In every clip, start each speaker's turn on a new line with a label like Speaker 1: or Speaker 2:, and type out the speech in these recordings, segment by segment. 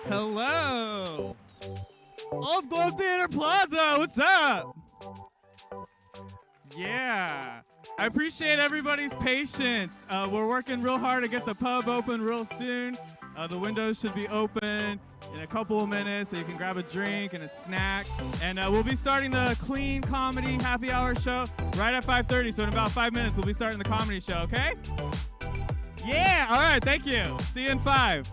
Speaker 1: Hello. Old Globe Theater Plaza, what's up? Yeah. I appreciate everybody's patience. We're working real hard to get the pub open real soon. The windows should be open in a couple of minutes, so you can grab a drink and a snack. And we'll be starting the Clean Comedy Happy Hour show right at 5:30. So in about 5 minutes, we'll be starting the comedy show, okay? Yeah, all right, thank you. See you in 5.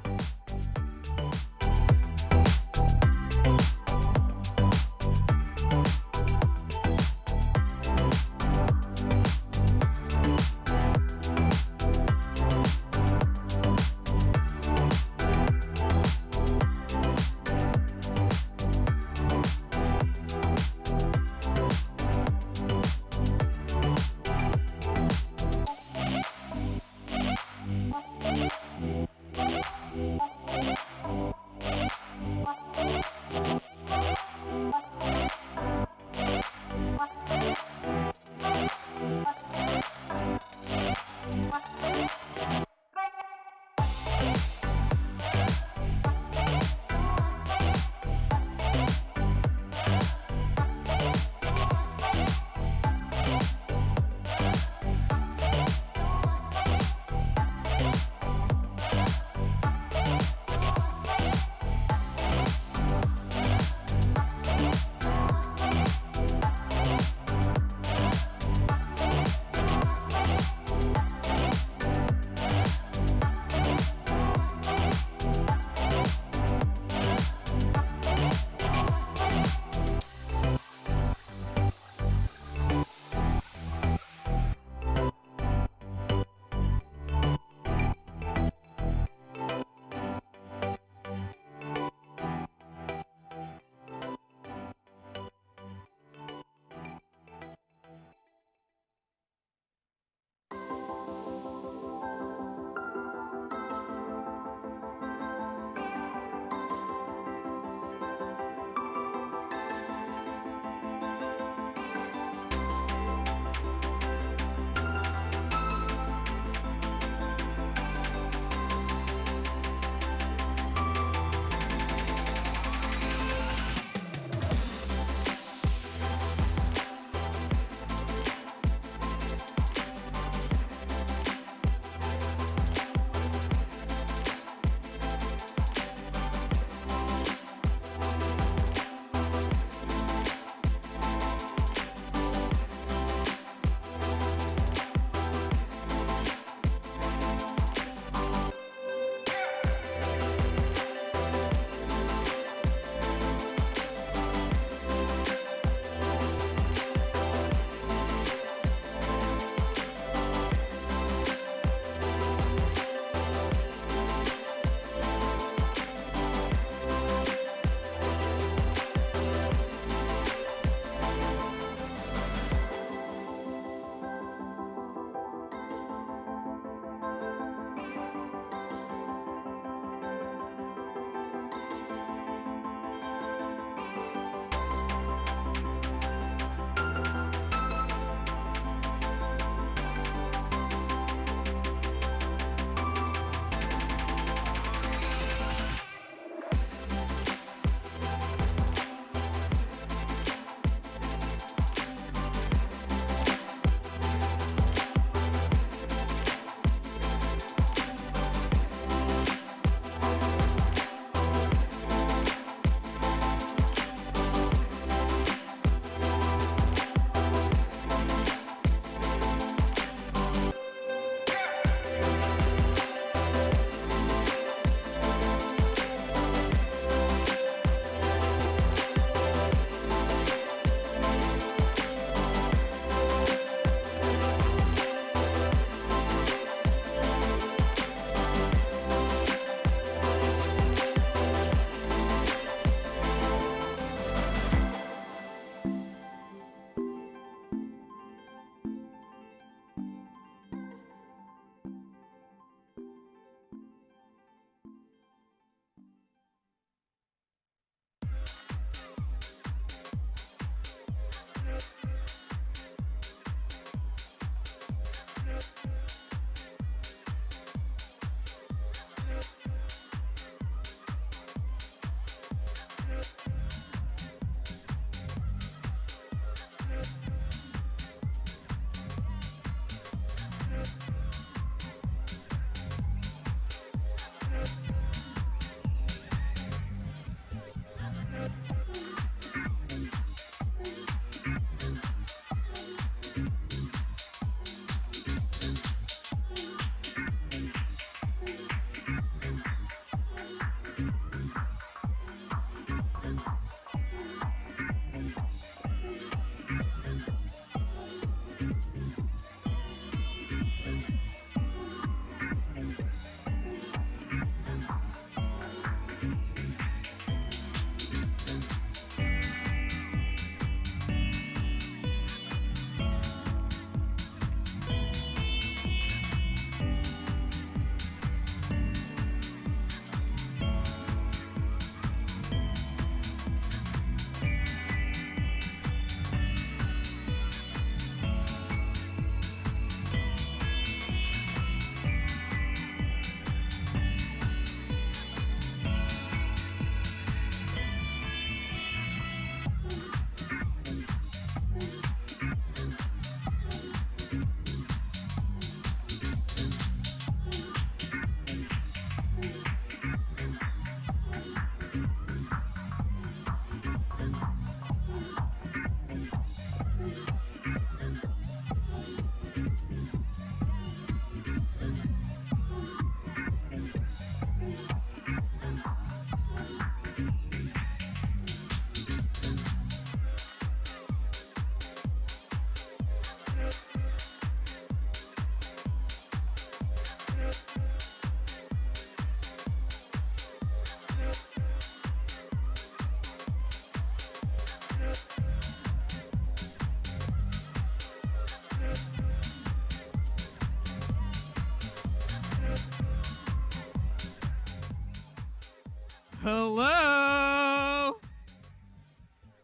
Speaker 1: Hello.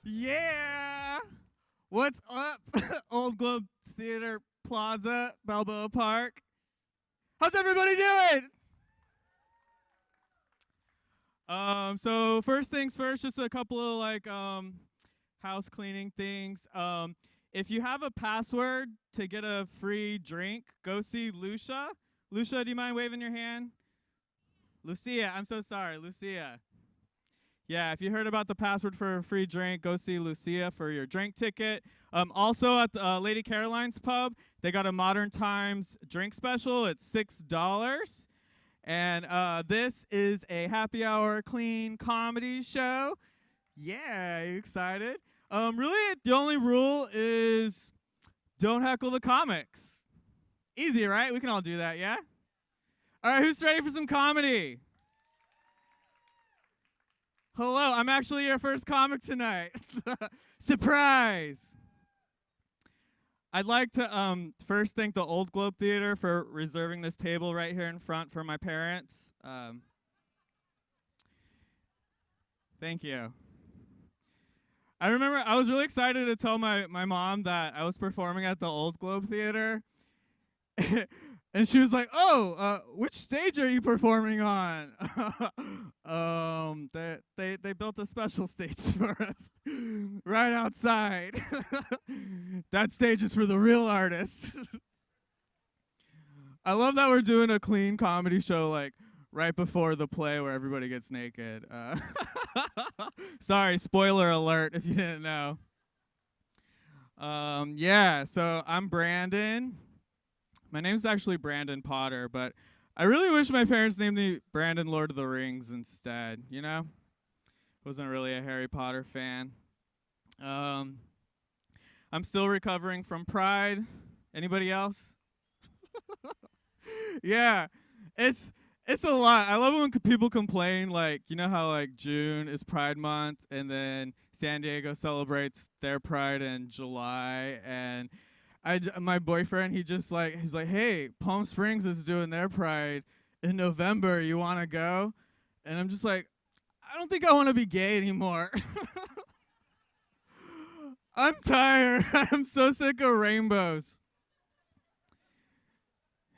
Speaker 1: Yeah. What's up, Old Globe Theater Plaza, Balboa Park? How's everybody doing? So first things first, just a couple of house cleaning things. If you have a password to get a free drink, go see Lucia. Lucia, do you mind waving your hand? Lucia, I'm so sorry, Lucia. Yeah, if you heard about the password for a free drink, go see Lucia for your drink ticket. Also at the, Lady Caroline's Pub, they got a Modern Times drink special. It's $6. And this is a happy hour clean comedy show. Yeah, you excited? Really, the only rule is don't heckle the comics. Easy, right? We can all do that, yeah? All right, who's ready for some comedy? Hello, I'm actually your first comic tonight. Surprise! I'd like to first thank the Old Globe Theater for reserving this table right here in front for my parents. Thank you. I remember I was really excited to tell my mom that I was performing at the Old Globe Theater. And she was like, "Oh, which stage are you performing on?" They built a special stage for us right outside. That stage is for the real artists. I love that we're doing a clean comedy show like right before the play where everybody gets naked. Sorry, spoiler alert if you didn't know. Yeah, so I'm Brandon. My name's actually Brandon Potter, but I really wish my parents named me Brandon Lord of the Rings instead, you know? Wasn't really a Harry Potter fan. I'm still recovering from Pride. Anybody else? Yeah, it's a lot. I love when people complain, like, you know how like June is Pride Month, and then San Diego celebrates their Pride in July, and my boyfriend, he's like, hey, Palm Springs is doing their Pride in November. You want to go? And I'm just like, I don't think I want to be gay anymore. I'm tired. I'm so sick of rainbows.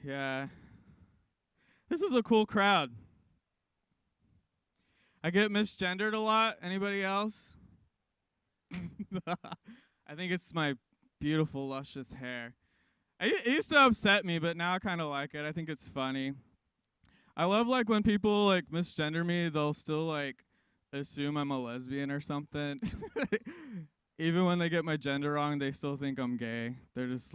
Speaker 1: Yeah. This is a cool crowd. I get misgendered a lot. Anybody else? I think it's my beautiful, luscious hair. It used to upset me, but now I kind of like it. I think it's funny. I love like when people like misgender me, they'll still like assume I'm a lesbian or something. Even when they get my gender wrong, they still think I'm gay. They're just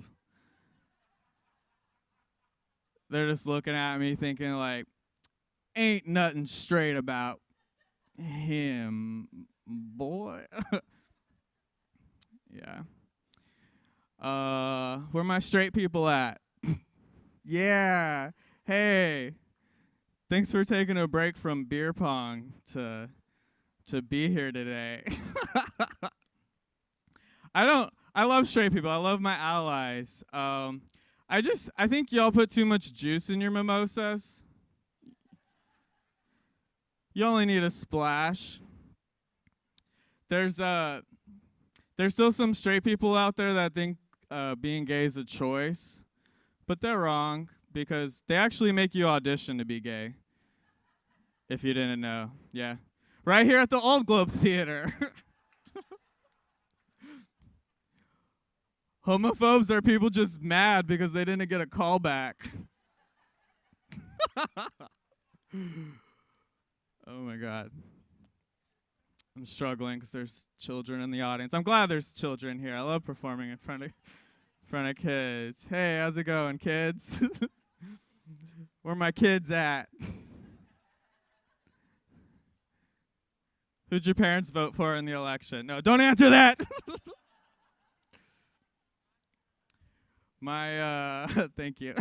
Speaker 1: looking at me thinking like, ain't nothing straight about him, boy. Yeah. Where my straight people at? Yeah. Hey. Thanks for taking a break from beer pong to be here today. I love straight people. I love my allies. I think y'all put too much juice in your mimosas. You only need a splash. There's still some straight people out there that think being gay is a choice, but they're wrong because they actually make you audition to be gay. If you didn't know, yeah. Right here at the Old Globe Theater. Homophobes are people just mad because they didn't get a call back. Oh my God. I'm struggling because there's children in the audience. I'm glad there's children here. I love performing in front of kids. Hey, how's it going, kids? Where my kids at? Who'd your parents vote for in the election? No, don't answer that. Thank you.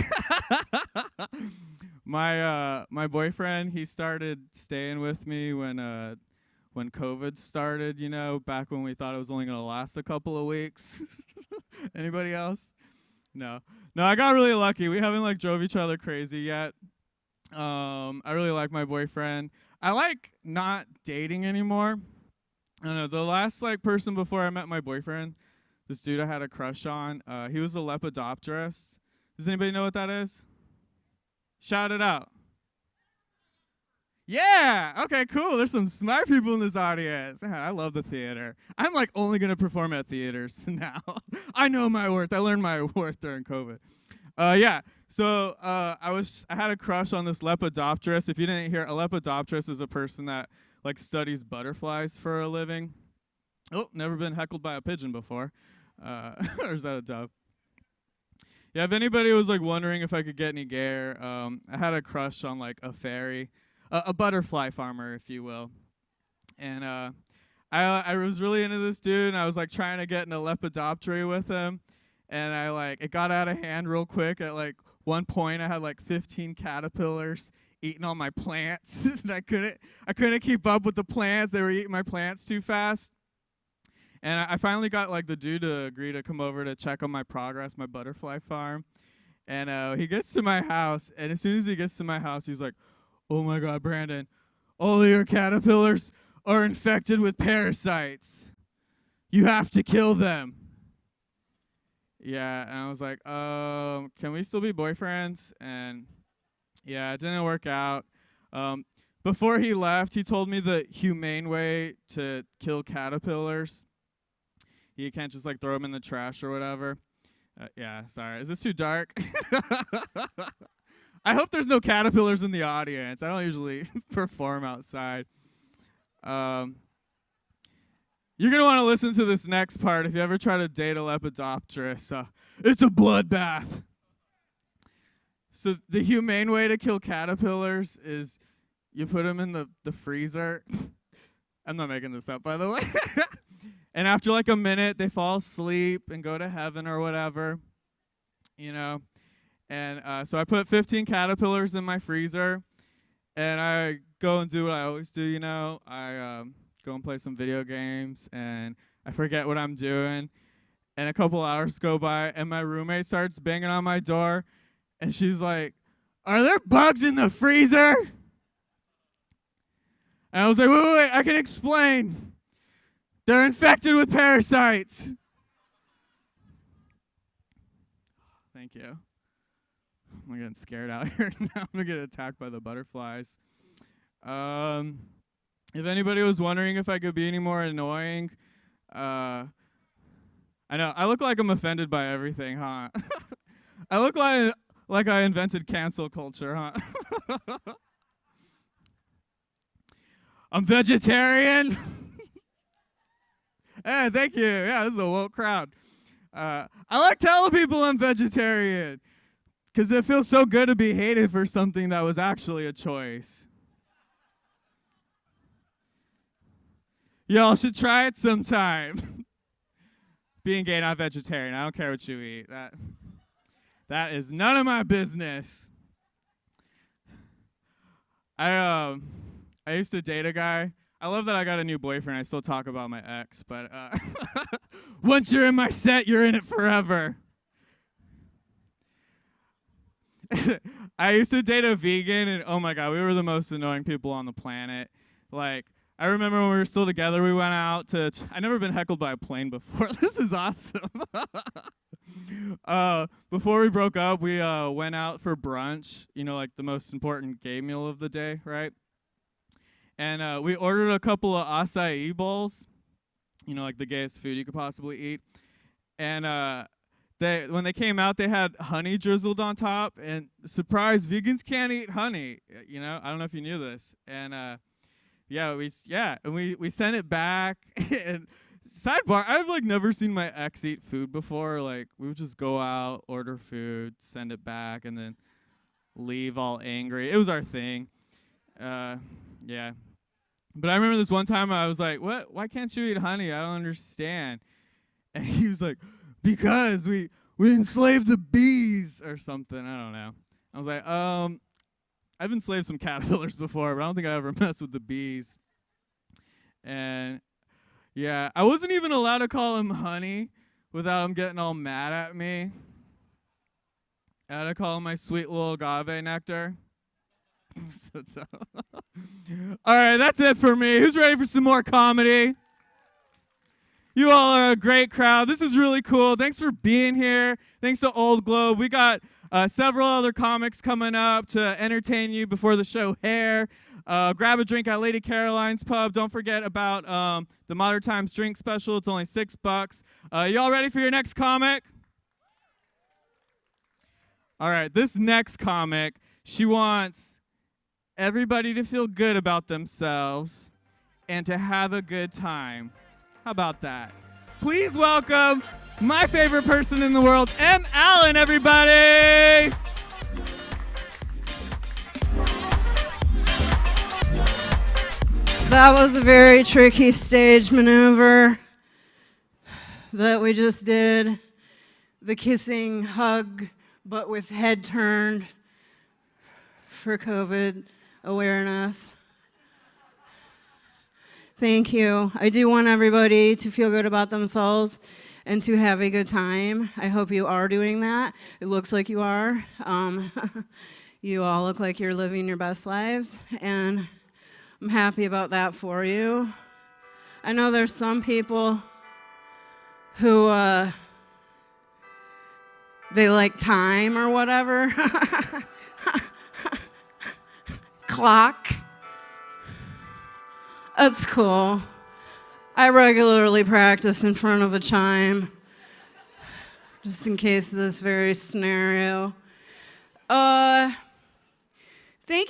Speaker 1: My boyfriend, he started staying with me when COVID started, you know, back when we thought it was only gonna last a couple of weeks. Anybody else? No, I got really lucky. We haven't like drove each other crazy yet. I really like my boyfriend. I like not dating anymore. I don't know. The last like person before I met my boyfriend, this dude I had a crush on, he was a lepidopterist. Does anybody know what that is? Shout it out. Yeah. Okay, cool. There's some smart people in this audience. Man, I love the theater. I'm like only going to perform at theaters now. I know my worth. I learned my worth during COVID. Yeah. So I had a crush on this lepidopterist. If you didn't hear, a lepidopterist is a person that like studies butterflies for a living. Oh, never been heckled by a pigeon before. Or is that a dove? Yeah, if anybody was like wondering if I could get any gear, I had a crush on like a fairy, a butterfly farmer, if you will. And I was really into this dude, and I was like trying to get in a lepidoptery with him, and it got out of hand real quick. At like one point, I had like 15 caterpillars eating all my plants, and I couldn't keep up with the plants. They were eating my plants too fast. And I finally got like the dude to agree to come over to check on my progress, my butterfly farm. And he gets to my house, and as soon as he gets to my house, he's like, "Oh my God, Brandon, all of your caterpillars are infected with parasites. You have to kill them." Yeah, and I was like, can we still be boyfriends? And yeah, it didn't work out. Before he left, he told me the humane way to kill caterpillars. You can't just like throw them in the trash or whatever. Yeah, sorry. Is this too dark? I hope there's no caterpillars in the audience. I don't usually perform outside. You're going to want to listen to this next part if you ever try to date a lepidopterist. It's a bloodbath. So the humane way to kill caterpillars is you put them in the freezer. I'm not making this up, by the way. And after like a minute, they fall asleep and go to heaven or whatever, you know. And so I put 15 caterpillars in my freezer, and I go and do what I always do, you know. I go and play some video games, and I forget what I'm doing. And a couple hours go by, and my roommate starts banging on my door, and she's like, "Are there bugs in the freezer?" And I was like, wait, I can explain. They're infected with parasites. Thank you. I'm getting scared out here now. I'm going to get attacked by the butterflies. If anybody was wondering if I could be any more annoying, I know, I look like I'm offended by everything, huh? I look like I invented cancel culture, huh? I'm vegetarian. Hey, thank you. Yeah, this is a woke crowd. I like telling people I'm vegetarian because it feels so good to be hated for something that was actually a choice. Y'all should try it sometime. Being gay, not vegetarian. I don't care what you eat. That is none of my business. I used to date a guy. I love that I got a new boyfriend. I still talk about my ex, but once you're in my set, you're in it forever. I used to date a vegan, and oh my God, we were the most annoying people on the planet. Like, I remember when we were still together, we went out to, I've never been heckled by a plane before. This is awesome. Before we broke up, we went out for brunch, you know, like the most important gay meal of the day, right? And we ordered a couple of acai bowls, you know, like the gayest food you could possibly eat. And when they came out, they had honey drizzled on top. And surprise, vegans can't eat honey. You know, I don't know if you knew this. And we sent it back. And sidebar, I've like never seen my ex eat food before. Like we would just go out, order food, send it back, and then leave all angry. It was our thing. Yeah. But I remember this one time I was like, "What? Why can't you eat honey? I don't understand." And he was like, "Because we enslaved the bees or something." I don't know. I was like, I've enslaved some caterpillars before, but I don't think I ever messed with the bees. And yeah, I wasn't even allowed to call him honey without him getting all mad at me. I had to call him my sweet little agave nectar. So dumb. All right, that's it for me. Who's ready for some more comedy? You all are a great crowd. This is really cool. Thanks for being here. Thanks to Old Globe. We got several other comics coming up to entertain you before the show Hair. Grab a drink at Lady Caroline's Pub. Don't forget about the Modern Times drink special. It's only $6. Y'all ready for your next comic? All right, this next comic, she wants everybody to feel good about themselves and to have a good time. How about that? Please welcome my favorite person in the world, Em Allyn, everybody!
Speaker 2: That was a very tricky stage maneuver that we just did. The kissing hug, but with head turned for COVID awareness. Thank you. I do want everybody to feel good about themselves and to have a good time. I hope you are doing that. It looks like you are. You all look like you're living your best lives, and I'm happy about that for you. I know there's some people who they like time or whatever. Clock. That's cool. I regularly practice in front of a chime, just in case of this very scenario. Thank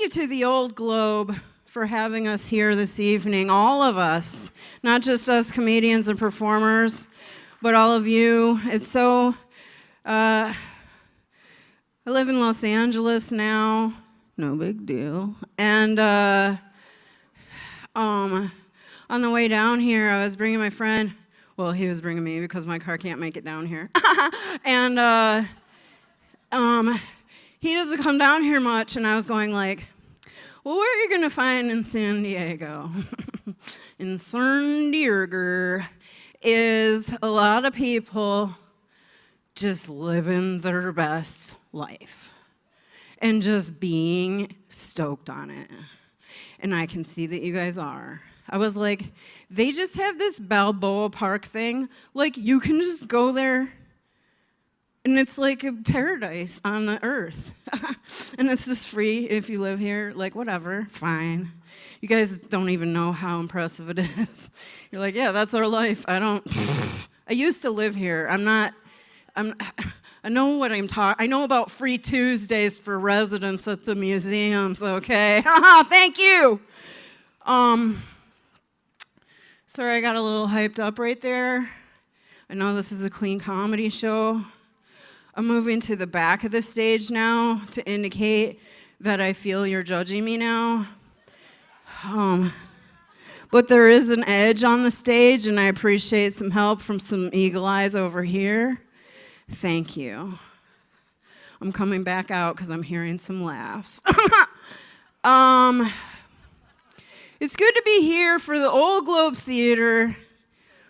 Speaker 2: you to the Old Globe for having us here this evening, all of us, not just us comedians and performers, but all of you. It's so, I live in Los Angeles now, no big deal, and on the way down here, I was bringing my friend, well, he was bringing me because my car can't make it down here, and he doesn't come down here much, and I was going like, well, what are you going to find in San Diego? In San Diego is a lot of people just living their best life and just being stoked on it. And I can see that you guys are. I was like, they just have this Balboa Park thing. Like, you can just go there, and it's like a paradise on the earth. And it's just free if you live here. Like, whatever, fine. You guys don't even know how impressive it is. You're like, yeah, that's our life. I used to live here. I know what I'm talking. I know about free Tuesdays for residents at the museums, okay? Thank you. Sorry, I got a little hyped up right there. I know this is a clean comedy show. I'm moving to the back of the stage now to indicate that I feel you're judging me now. But there is an edge on the stage, and I appreciate some help from some eagle eyes over here. Thank you. I'm coming back out because I'm hearing some laughs. It's good to be here for the Old Globe Theater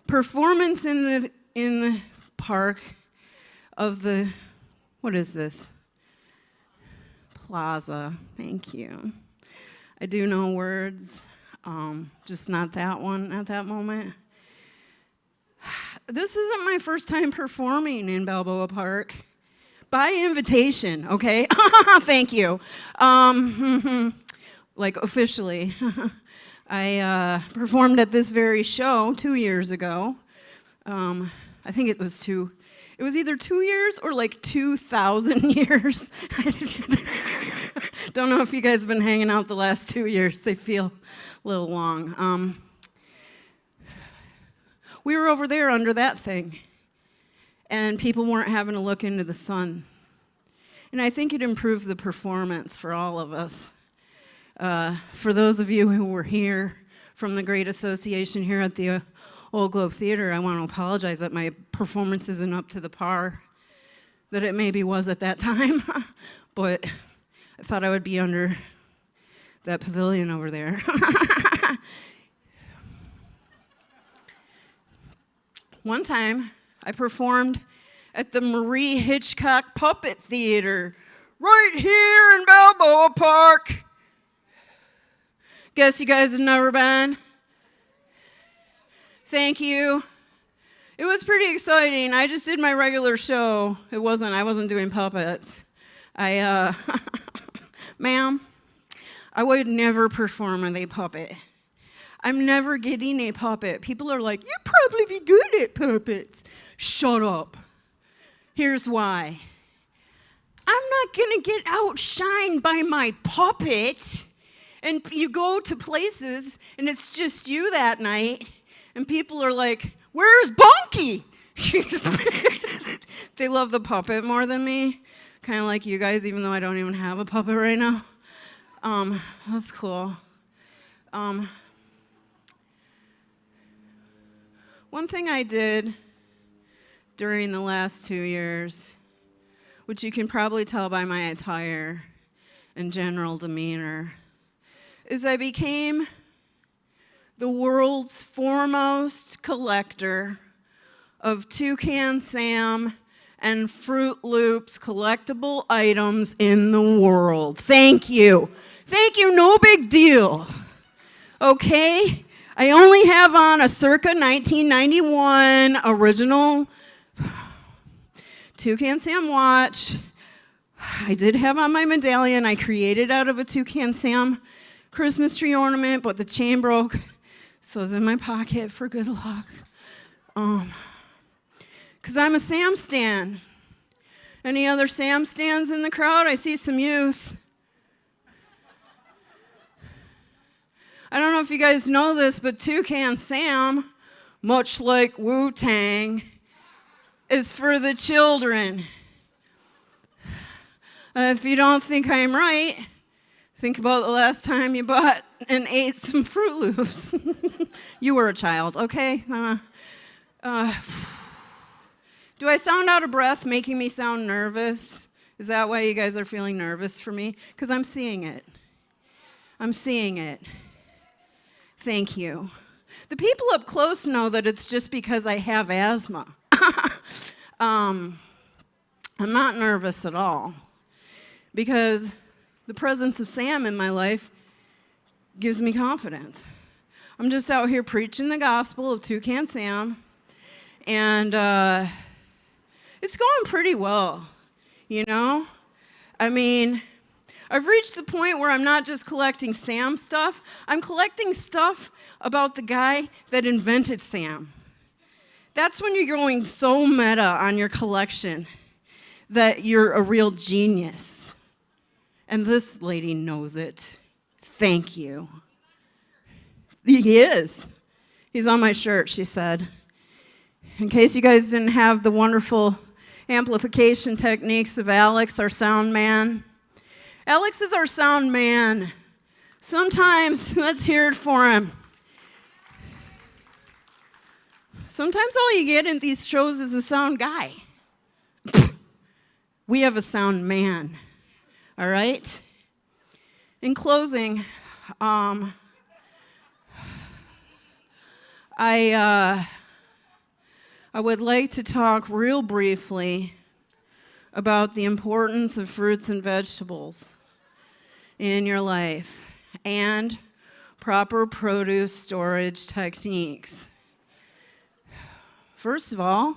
Speaker 2: performance in the park of the, what is this? Plaza. Thank you. I do know words, just not that one at that moment. This isn't my first time performing in Balboa Park. By invitation, okay? Thank you. Like officially. I performed at this very show 2 years ago. I think it was either 2 years or like 2,000 years. Don't know if you guys have been hanging out the last 2 years. They feel a little long. We were over there under that thing, and people weren't having to look into the sun. And I think it improved the performance for all of us. For those of you who were here from the Great Association here at the Old Globe Theater, I want to apologize that my performance isn't up to the par that it maybe was at that time, but I thought I would be under that pavilion over there. One time, I performed at the Marie Hitchcock Puppet Theater right here in Balboa Park. Guess you guys have never been? Thank you. It was pretty exciting. I just did my regular show. I wasn't doing puppets. Ma'am, I would never perform with a puppet. I'm never getting a puppet. People are like, you'd probably be good at puppets. Shut up. Here's why. I'm not gonna get outshined by my puppet. And you go to places and it's just you that night, and people are like, where's Bunky? They love the puppet more than me. Kind of like you guys, even though I don't even have a puppet right now. That's cool. One thing I did during the last 2 years, which you can probably tell by my attire and general demeanor, is I became the world's foremost collector of Toucan Sam and Fruit Loops collectible items in the world. Thank you. Thank you, no big deal. Okay? I only have on a circa 1991 original Toucan Sam watch. I did have on my medallion I created out of a Toucan Sam Christmas tree ornament, but the chain broke, so it's in my pocket for good luck. Because I'm a Sam stan. Any other Sam stans in the crowd? I see some youth. I don't know if you guys know this, but Toucan Sam, much like Wu-Tang, is for the children. If you don't think I'm right, think about the last time you bought and ate some Fruit Loops. You were a child, okay? Do I sound out of breath, making me sound nervous? Is that why you guys are feeling nervous for me? Because I'm seeing it. I'm seeing it. Thank you. The people up close know that it's just because I have asthma. I'm not nervous at all, because the presence of Sam in my life gives me confidence. I'm just out here preaching the gospel of Toucan Sam, and it's going pretty well, you know? I mean, I've reached the point where I'm not just collecting Sam stuff, I'm collecting stuff about the guy that invented Sam. That's when you're going so meta on your collection that you're a real genius. And this lady knows it. Thank you. He is. He's on my shirt, she said. In case you guys didn't have the wonderful amplification techniques of Alex, our sound man. Alex is our sound man. Sometimes, let's hear it for him. Sometimes all you get in these shows is a sound guy. We have a sound man, all right? In closing, I would like to talk real briefly about the importance of fruits and vegetables in your life and proper produce storage techniques. First of all,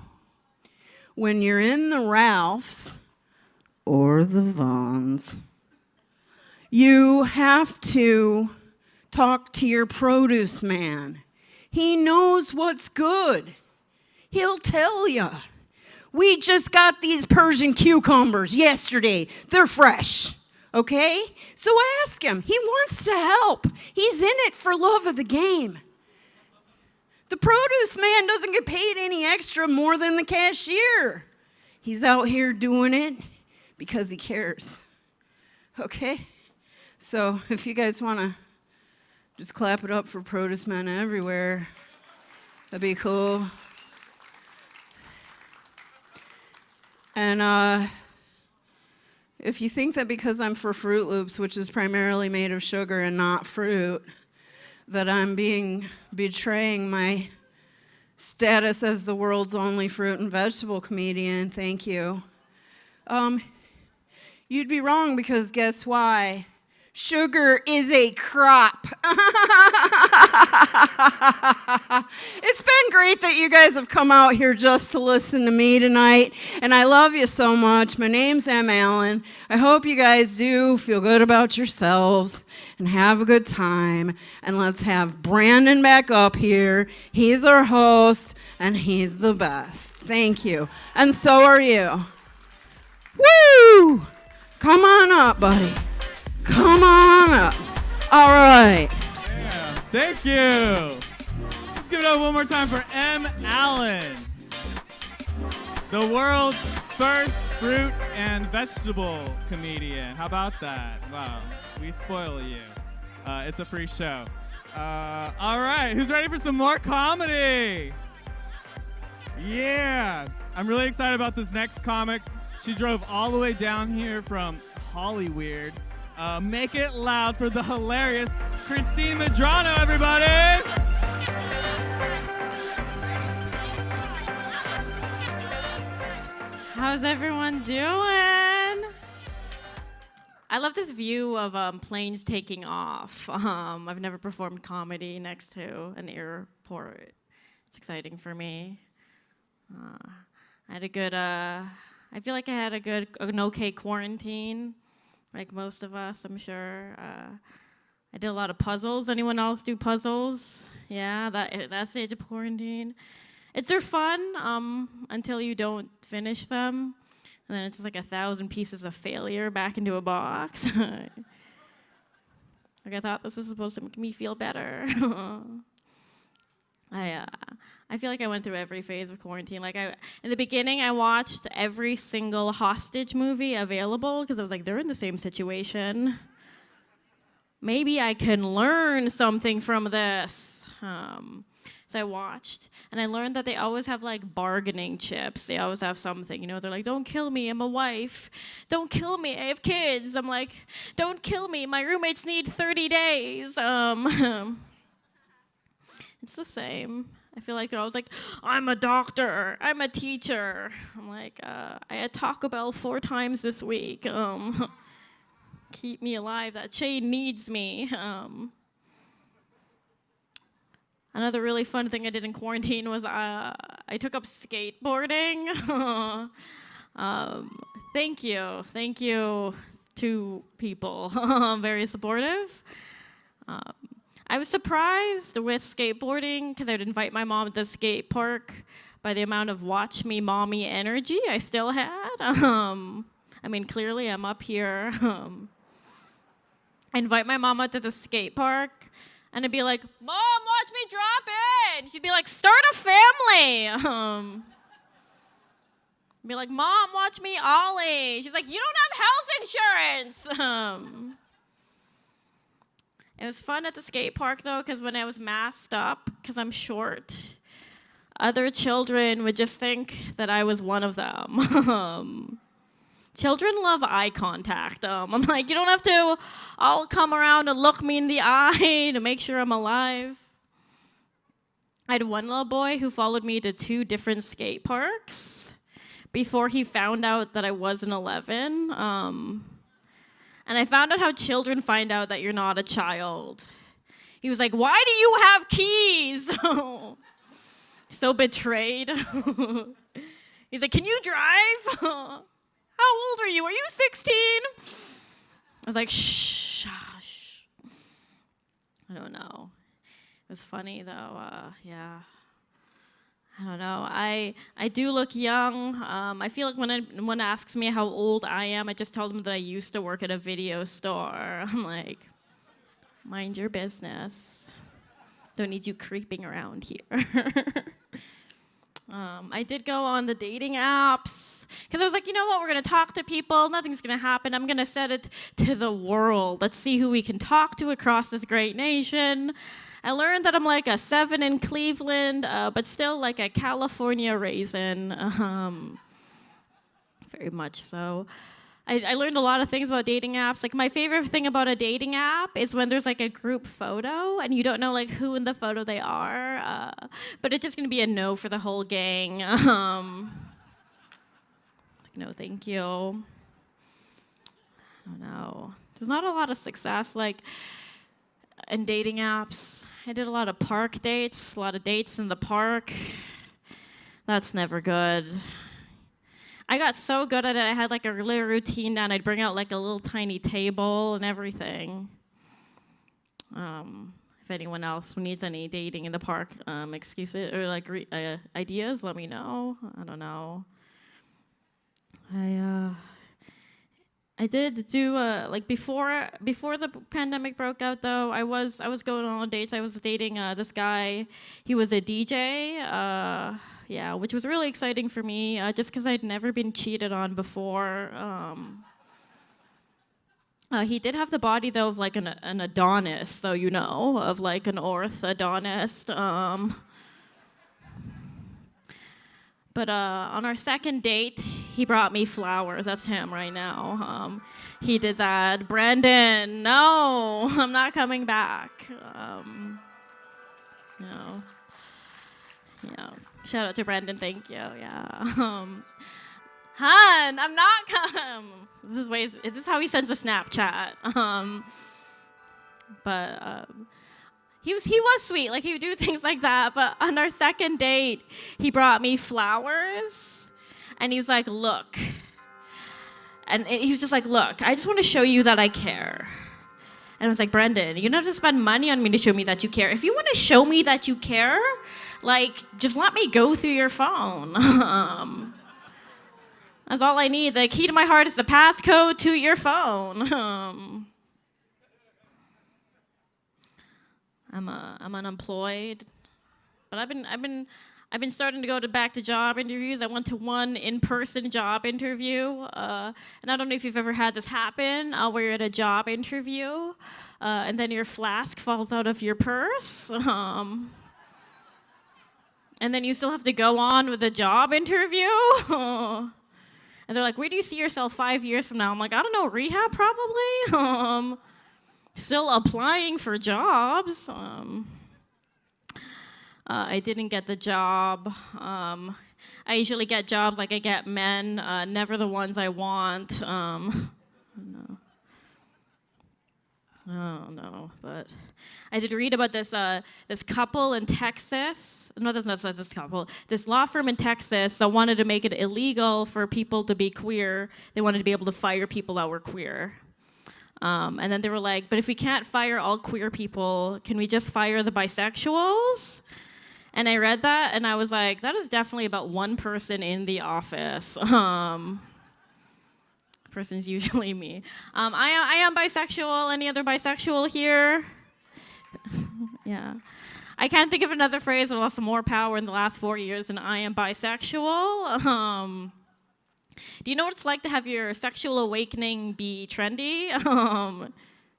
Speaker 2: when you're in the Ralphs or the Vons, you have to talk to your produce man. He knows what's good. He'll tell you. We just got these Persian cucumbers yesterday. They're fresh, okay? So ask him. He wants to help. He's in it for love of the game. The produce man doesn't get paid any extra more than the cashier. He's out here doing it because he cares, okay? So if you guys want to just clap it up for produce men everywhere, that'd be cool. And if you think that because I'm for Fruit Loops, which is primarily made of sugar and not fruit, that I'm betraying my status as the world's only fruit and vegetable comedian, thank you. You'd be wrong, because guess why? Sugar is a crop. It's been great that you guys have come out here just to listen to me tonight, and I love you so much. My name's Em Allyn. I hope you guys do feel good about yourselves and have a good time. And let's have Brandon back up here. He's our host, and he's the best. Thank you. And so are you. Woo! Come on up, buddy. Come on up. All right.
Speaker 1: Yeah, thank you. Let's give it up one more time for Em Allyn, the world's first fruit and vegetable comedian. How about that? Wow, we spoil you. It's a free show. All right, who's ready for some more comedy? Yeah, I'm really excited about this next comic. She drove all the way down here from Hollyweird. Make it loud for the hilarious Christine Medrano, everybody!
Speaker 3: How's everyone doing? I love this view of planes taking off. I've never performed comedy next to an airport. It's exciting for me. I had a good, I feel like I had an okay quarantine. Like most of us, I'm sure. I did a lot of puzzles. Anyone else do puzzles? Yeah, that stage of quarantine. They're fun until you don't finish them. And then it's just like 1,000 pieces of failure back into a box. Like I thought this was supposed to make me feel better. I feel like I went through every phase of quarantine. Like in the beginning, I watched every single hostage movie available because I was like, they're in the same situation. Maybe I can learn something from this. So I watched, and I learned that they always have like bargaining chips. They always have something, you know. They're like, "Don't kill me, I'm a wife. Don't kill me, I have kids." I'm like, "Don't kill me, my roommates need 30 days." It's the same. I feel like they're always like, "I'm a doctor, I'm a teacher." I'm like, I had Taco Bell 4 times this week. Keep me alive. That chain needs me. Another really fun thing I did in quarantine was I took up skateboarding. Thank you to people. Very supportive. I was surprised with skateboarding because I would invite my mom at the skate park by the amount of watch me mommy energy I still had. I mean, clearly I'm up here. I invite my mom out to the skate park, and I'd be like, "Mom, watch me drop in." She'd be like, "Start a family." I'd be like, "Mom, watch me ollie." She's like, "You don't have health insurance." It was fun at the skate park, though, because when I was masked up, because I'm short, other children would just think that I was one of them. Children love eye contact. I'm like, you don't have to all come around and look me in the eye to make sure I'm alive. I had one little boy who followed me to 2 different skate parks before he found out that I wasn't 11. And I found out how children find out that you're not a child. He was like, "Why do you have keys?" So betrayed. He's like, "Can you drive?" "How old are you? Are you 16? I was like, "Shh, shush." I don't know. It was funny though. Yeah. I don't know. I do look young. I feel like when anyone asks me how old I am, I just tell them that I used to work at a video store. I'm like, mind your business. Don't need you creeping around here. I did go on the dating apps because I was like, you know what? We're going to talk to people. Nothing's going to happen. I'm going to set it to the world. Let's see who we can talk to across this great nation. I learned that I'm like a 7 in Cleveland, but still like a California raisin. Very much so. I learned a lot of things about dating apps. Like my favorite thing about a dating app is when there's like a group photo and you don't know like who in the photo they are, but it's just gonna be a no for the whole gang. No, thank you. I don't know. There's not a lot of success like in dating apps. I did a lot of park dates, a lot of dates in the park. That's never good. I got so good at it, I had like a little routine down. I'd bring out like a little tiny table and everything. If anyone else needs any dating in the park excuses or like ideas, let me know. I don't know. I did do like before the pandemic broke out though. I was going on dates. I was dating this guy. He was a DJ. Yeah, which was really exciting for me, just because I'd never been cheated on before. He did have the body though of like an Adonis, though, you know, of like an orthodontist. But on our second date, he brought me flowers. That's him right now. He did that. Brandon, no, I'm not coming back. No. Yeah. Shout out to Brandon, thank you. Yeah. Hun, I'm not is this how he sends a Snapchat? But he was sweet, like he would do things like that. But on our second date, he brought me flowers, and he was like, "Look," and he was just like, "Look, I just want to show you that I care." And I was like, "Brendan, you don't have to spend money on me to show me that you care. If you want to show me that you care, like, just let me go through your phone." That's all I need. The key to my heart is the passcode to your phone. I'm unemployed, but I've been starting to go back to job interviews. I went to one in-person job interview, and I don't know if you've ever had this happen, where you're at a job interview, and then your flask falls out of your purse, and then you still have to go on with the job interview. And they're like, "Where do you see yourself 5 years from now?" I'm like, "I don't know, rehab probably." Still applying for jobs. I didn't get the job. I usually get jobs like I get men, never the ones I want. No. Oh no, but I did read about this couple in Texas. No, that's not this couple. This law firm in Texas that wanted to make it illegal for people to be queer. They wanted to be able to fire people that were queer. And then they were like, "But if we can't fire all queer people, can we just fire the bisexuals?" And I read that, and I was like, that is definitely about one person in the office. Person's usually me. I am bisexual. Any other bisexual here? Yeah. I can't think of another phrase that lost more power in the last 4 years than "I am bisexual." Do you know what it's like to have your sexual awakening be trendy?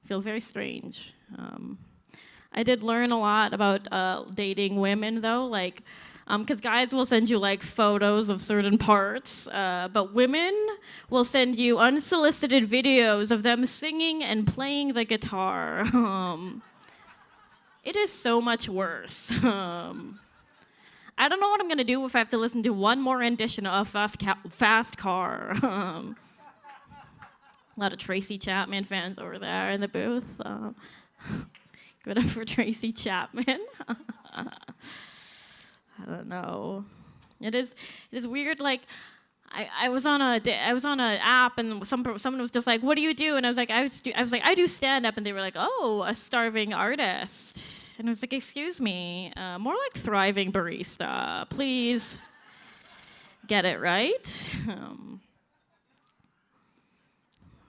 Speaker 3: Feels very strange. I did learn a lot about dating women, though, like, because guys will send you like photos of certain parts, but women will send you unsolicited videos of them singing and playing the guitar. It is so much worse. I don't know what I'm gonna do if I have to listen to one more rendition of Fast Car. A lot of Tracy Chapman fans over there in the booth. Good up for Tracy Chapman. I don't know. It is weird. Like, I was on an app, and someone was just like, "What do you do?" And I was like, "I do stand up," and they were like, "Oh, a starving artist." And I was like, "Excuse me, more like thriving barista, please. Get it right." I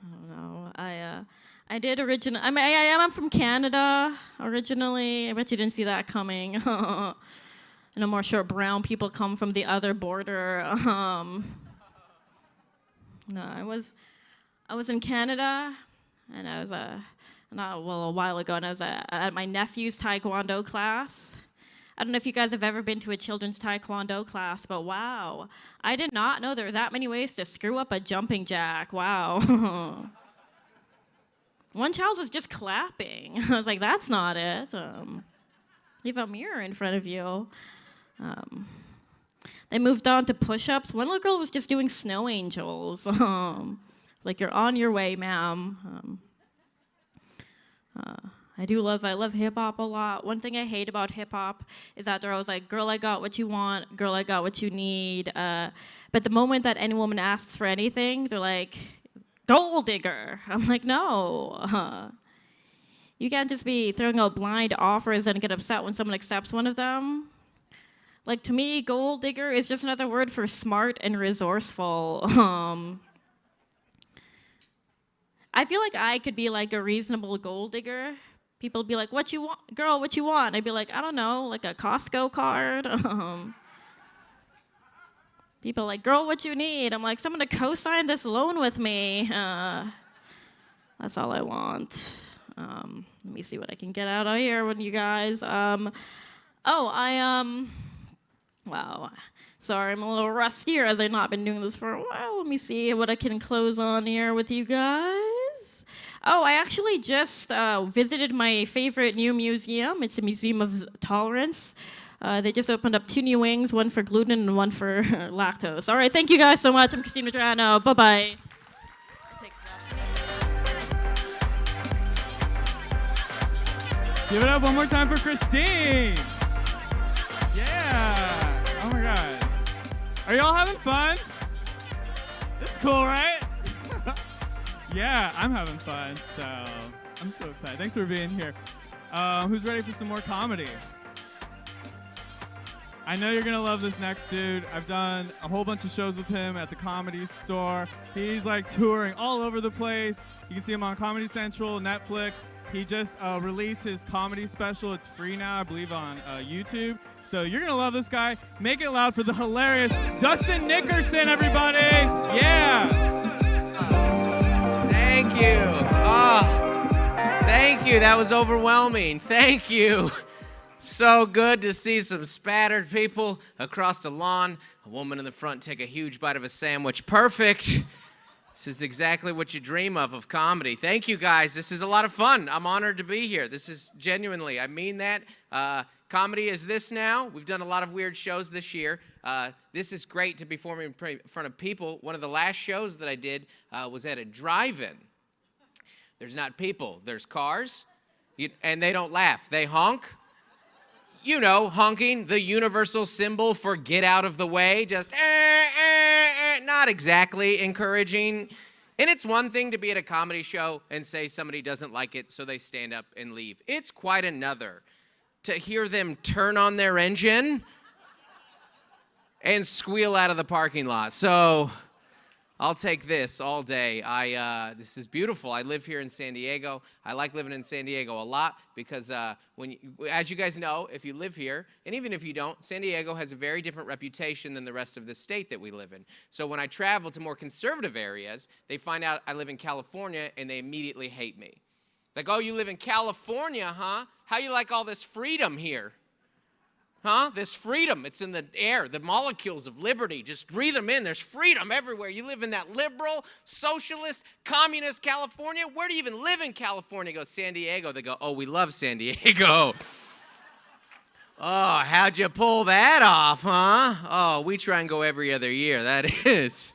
Speaker 3: don't know. I did originally. I mean, I'm from Canada originally. I bet you didn't see that coming. And I'm more sure brown people come from the other border. No, I was in Canada, and I was a while ago, and I was at my nephew's taekwondo class. I don't know if you guys have ever been to a children's taekwondo class, but wow, I did not know there were that many ways to screw up a jumping jack. Wow. One child was just clapping. I was like, that's not it. You have a mirror in front of you. They moved on to push-ups. One little girl was just doing snow angels. Like, "You're on your way, ma'am." I love hip hop a lot. One thing I hate about hip hop is that they're always like, girl, I got what you want, girl, I got what you need. But the moment that any woman asks for anything, they're like, gold digger. I'm like, no. You can't just be throwing out blind offers and get upset when someone accepts one of them. Like, to me, gold digger is just another word for smart and resourceful. I feel like I could be like a reasonable gold digger. People would be like, what you want, girl, what you want? I'd be like, I don't know, like a Costco card. People are like, girl, what you need? I'm like, someone to co-sign this loan with me. That's all I want. Let me see what I can get out of here with you guys. Wow. Sorry, I'm a little rustier as I've not been doing this for a while. Let me see what I can close on here with you guys. Oh, I actually just visited my favorite new museum. It's a museum of tolerance. They just opened up 2 new wings, one for gluten and one for lactose. All right, thank you guys so much. I'm Christine Madrano. Bye-bye.
Speaker 1: Give it up one more time for Christine. Yeah. Oh my God. Are y'all having fun? This is cool, right? Yeah, I'm having fun, so I'm so excited. Thanks for being here. Who's ready for some more comedy? I know you're gonna love this next dude. I've done a whole bunch of shows with him at the Comedy Store. He's like touring all over the place. You can see him on Comedy Central, Netflix. He just released his comedy special. It's free now, I believe, on YouTube. So you're gonna love this guy. Make it loud for the hilarious Dustin Nickerson, everybody! Yeah!
Speaker 4: Thank you. Thank you. That was overwhelming. Thank you. So good to see some spattered people across the lawn. A woman in the front take a huge bite of a sandwich. Perfect. This is exactly what you dream of comedy. Thank you, guys. This is a lot of fun. I'm honored to be here. This is genuinely, I mean that. Comedy is this now. We've done a lot of weird shows this year. This is great to be performing in front of people. One of the last shows that I did was at a drive-in. There's not people. There's cars, and they don't laugh. They honk. You know, honking, the universal symbol for get out of the way, just not exactly encouraging. And it's one thing to be at a comedy show and say somebody doesn't like it, so they stand up and leave. It's quite another to hear them turn on their engine and squeal out of the parking lot. So I'll take this all day. This is beautiful. I live here in San Diego. I like living in San Diego a lot because as you guys know, if you live here, and even if you don't, San Diego has a very different reputation than the rest of the state that we live in. So when I travel to more conservative areas, they find out I live in California and they immediately hate me. Like, oh, you live in California, huh? How you like all this freedom here? Huh? This freedom, it's in the air, the molecules of liberty. Just breathe them in. There's freedom everywhere. You live in that liberal, socialist, communist California. Where do you even live in California? You go, San Diego. They go, oh, we love San Diego. Oh, how'd you pull that off, huh? Oh, we try and go every other year. That is.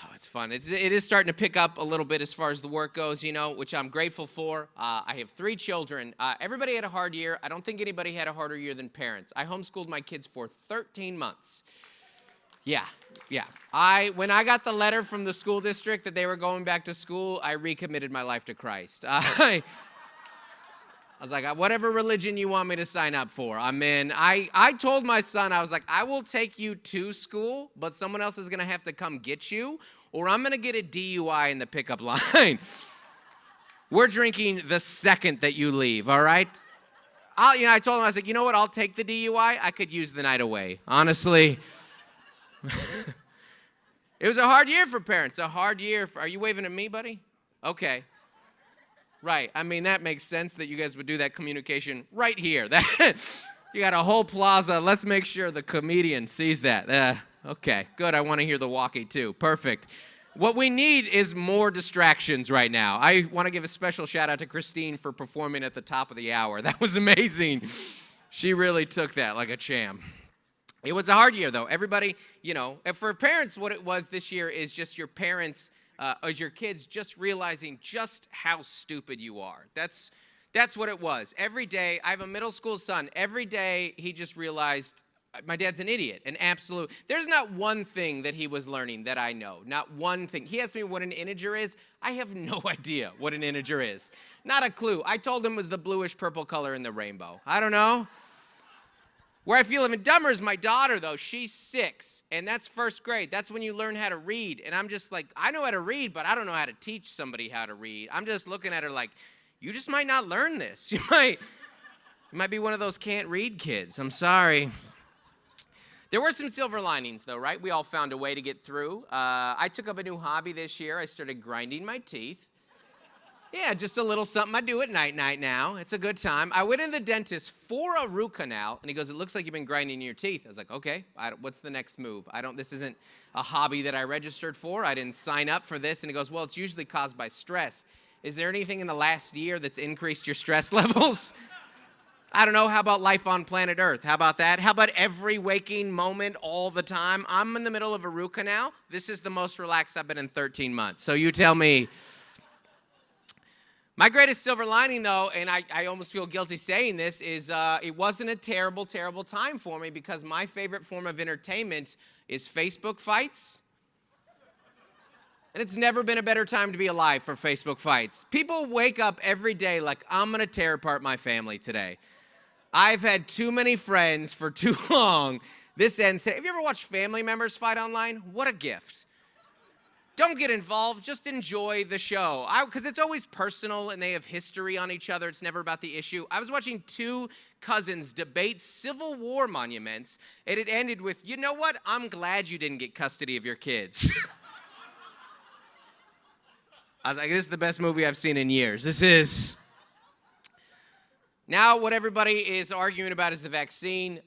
Speaker 4: Oh, it's fun. It is starting to pick up a little bit as far as the work goes, you know, which I'm grateful for. I have 3 children. Everybody had a hard year. I don't think anybody had a harder year than parents. I homeschooled my kids for 13 months. Yeah. When I got the letter from the school district that they were going back to school, I recommitted my life to Christ. I was like, whatever religion you want me to sign up for, I'm in. I told my son, I was like, I will take you to school, but someone else is going to have to come get you, or I'm going to get a DUI in the pickup line. We're drinking the second that you leave, all right? I told him, I was like, you know what? I'll take the DUI. I could use the night away, honestly. It was a hard year for parents, a hard year. Are you waving at me, buddy? Okay. Right. I mean, that makes sense that you guys would do that communication right here. You got a whole plaza. Let's make sure the comedian sees that. Okay, good. I want to hear the walkie, too. Perfect. What we need is more distractions right now. I want to give a special shout out to Christine for performing at the top of the hour. That was amazing. She really took that like a champ. It was a hard year, though. Everybody, for parents, what it was this year is just your parents is your kids just realizing just how stupid you are. That's what it was. Every day, I have a middle school son. Every day, he just realized my dad's an idiot, an absolute. There's not one thing that he was learning that I know. Not one thing. He asked me what an integer is. I have no idea what an integer is. Not a clue. I told him it was the bluish purple color in the rainbow. I don't know. Where I feel even dumber is my daughter, though. She's 6, and that's first grade. That's when you learn how to read. And I'm just like, I know how to read, but I don't know how to teach somebody how to read. I'm just looking at her like, you just might not learn this. You might be one of those can't read kids. I'm sorry. There were some silver linings, though, right? We all found a way to get through. I took up a new hobby this year. I started grinding my teeth. Yeah, just a little something I do at night now. It's a good time. I went in the dentist for a root canal, and he goes, it looks like you've been grinding your teeth. I was like, okay, what's the next move? This isn't a hobby that I registered for. I didn't sign up for this. And he goes, well, it's usually caused by stress. Is there anything in the last year that's increased your stress levels? I don't know. How about life on planet Earth? How about that? How about every waking moment all the time? I'm in the middle of a root canal. This is the most relaxed I've been in 13 months. So you tell me. My greatest silver lining, though, and I almost feel guilty saying this, is it wasn't a terrible, terrible time for me because my favorite form of entertainment is Facebook fights. And it's never been a better time to be alive for Facebook fights. People wake up every day like, I'm going to tear apart my family today. I've had too many friends for too long. This ends. Have you ever watched family members fight online? What a gift. Don't get involved. Just enjoy the show. Because it's always personal and they have history on each other. It's never about the issue. I was watching 2 cousins debate Civil War monuments, and it ended with, you know what? I'm glad you didn't get custody of your kids. I was like, this is the best movie I've seen in years. This is. Now what everybody is arguing about is the vaccine,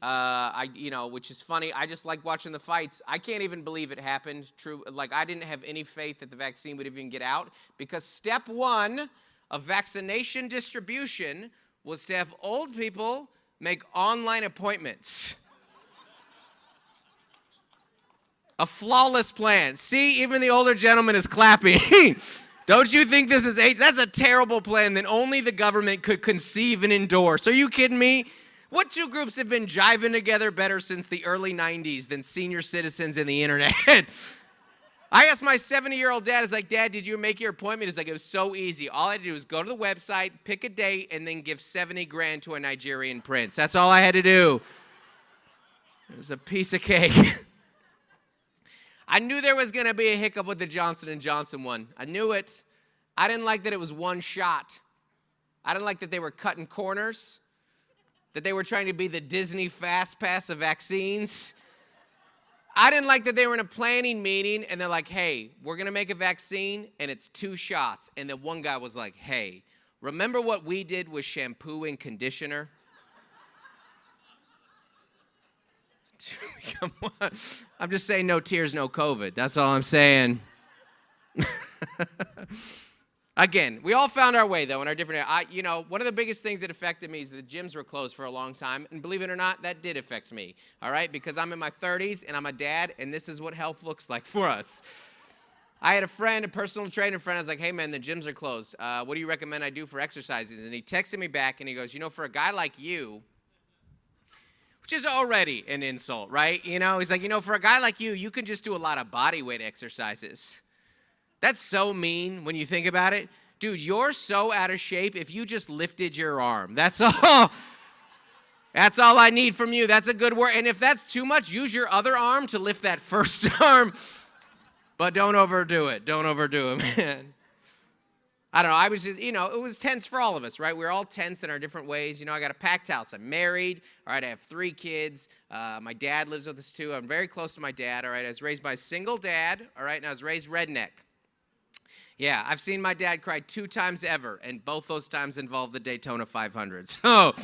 Speaker 4: which is funny. I just like watching the fights. I can't even believe it happened. True, like I didn't have any faith that the vaccine would even get out because step 1 of vaccination distribution was to have old people make online appointments. A flawless plan. See, even the older gentleman is clapping. Don't you think this is that's a terrible plan that only the government could conceive and endorse? Are you kidding me? What 2 groups have been jiving together better since the early 90s than senior citizens and the internet? I asked my 70-year-old dad, I was like, Dad, did you make your appointment? He's like, it was so easy. All I had to do was go to the website, pick a date, and then give 70 grand to a Nigerian prince. That's all I had to do. It was a piece of cake. I knew there was going to be a hiccup with the Johnson & Johnson one. I knew it. I didn't like that it was one shot. I didn't like that they were cutting corners, that they were trying to be the Disney Fast Pass of vaccines. I didn't like that they were in a planning meeting, and they're like, hey, we're going to make a vaccine, and it's 2 shots. And then one guy was like, hey, remember what we did with shampoo and conditioner? Come on. I'm just saying no tears, no COVID. That's all I'm saying. Again, we all found our way, though, in our different... one of the biggest things that affected me is the gyms were closed for a long time. And believe it or not, that did affect me, all right? Because I'm in my 30s, and I'm a dad, and this is what health looks like for us. I had a personal trainer friend. I was like, hey, man, the gyms are closed. What do you recommend I do for exercises? And he texted me back, and he goes, for a guy like you... which is already an insult, right? He's like, for a guy like you, you can just do a lot of body weight exercises. That's so mean when you think about it. Dude, you're so out of shape if you just lifted your arm. That's all. That's all I need from you. That's a good word. And if that's too much, use your other arm to lift that first arm. But don't overdo it. Don't overdo it, man. I don't know, I was just, it was tense for all of us, right? We're all tense in our different ways. I got a packed house. I'm married, all right? I have 3 kids. My dad lives with us, too. I'm very close to my dad, all right? I was raised by a single dad, all right? And I was raised redneck. Yeah, I've seen my dad cry 2 times ever, and both those times involved the Daytona 500. So,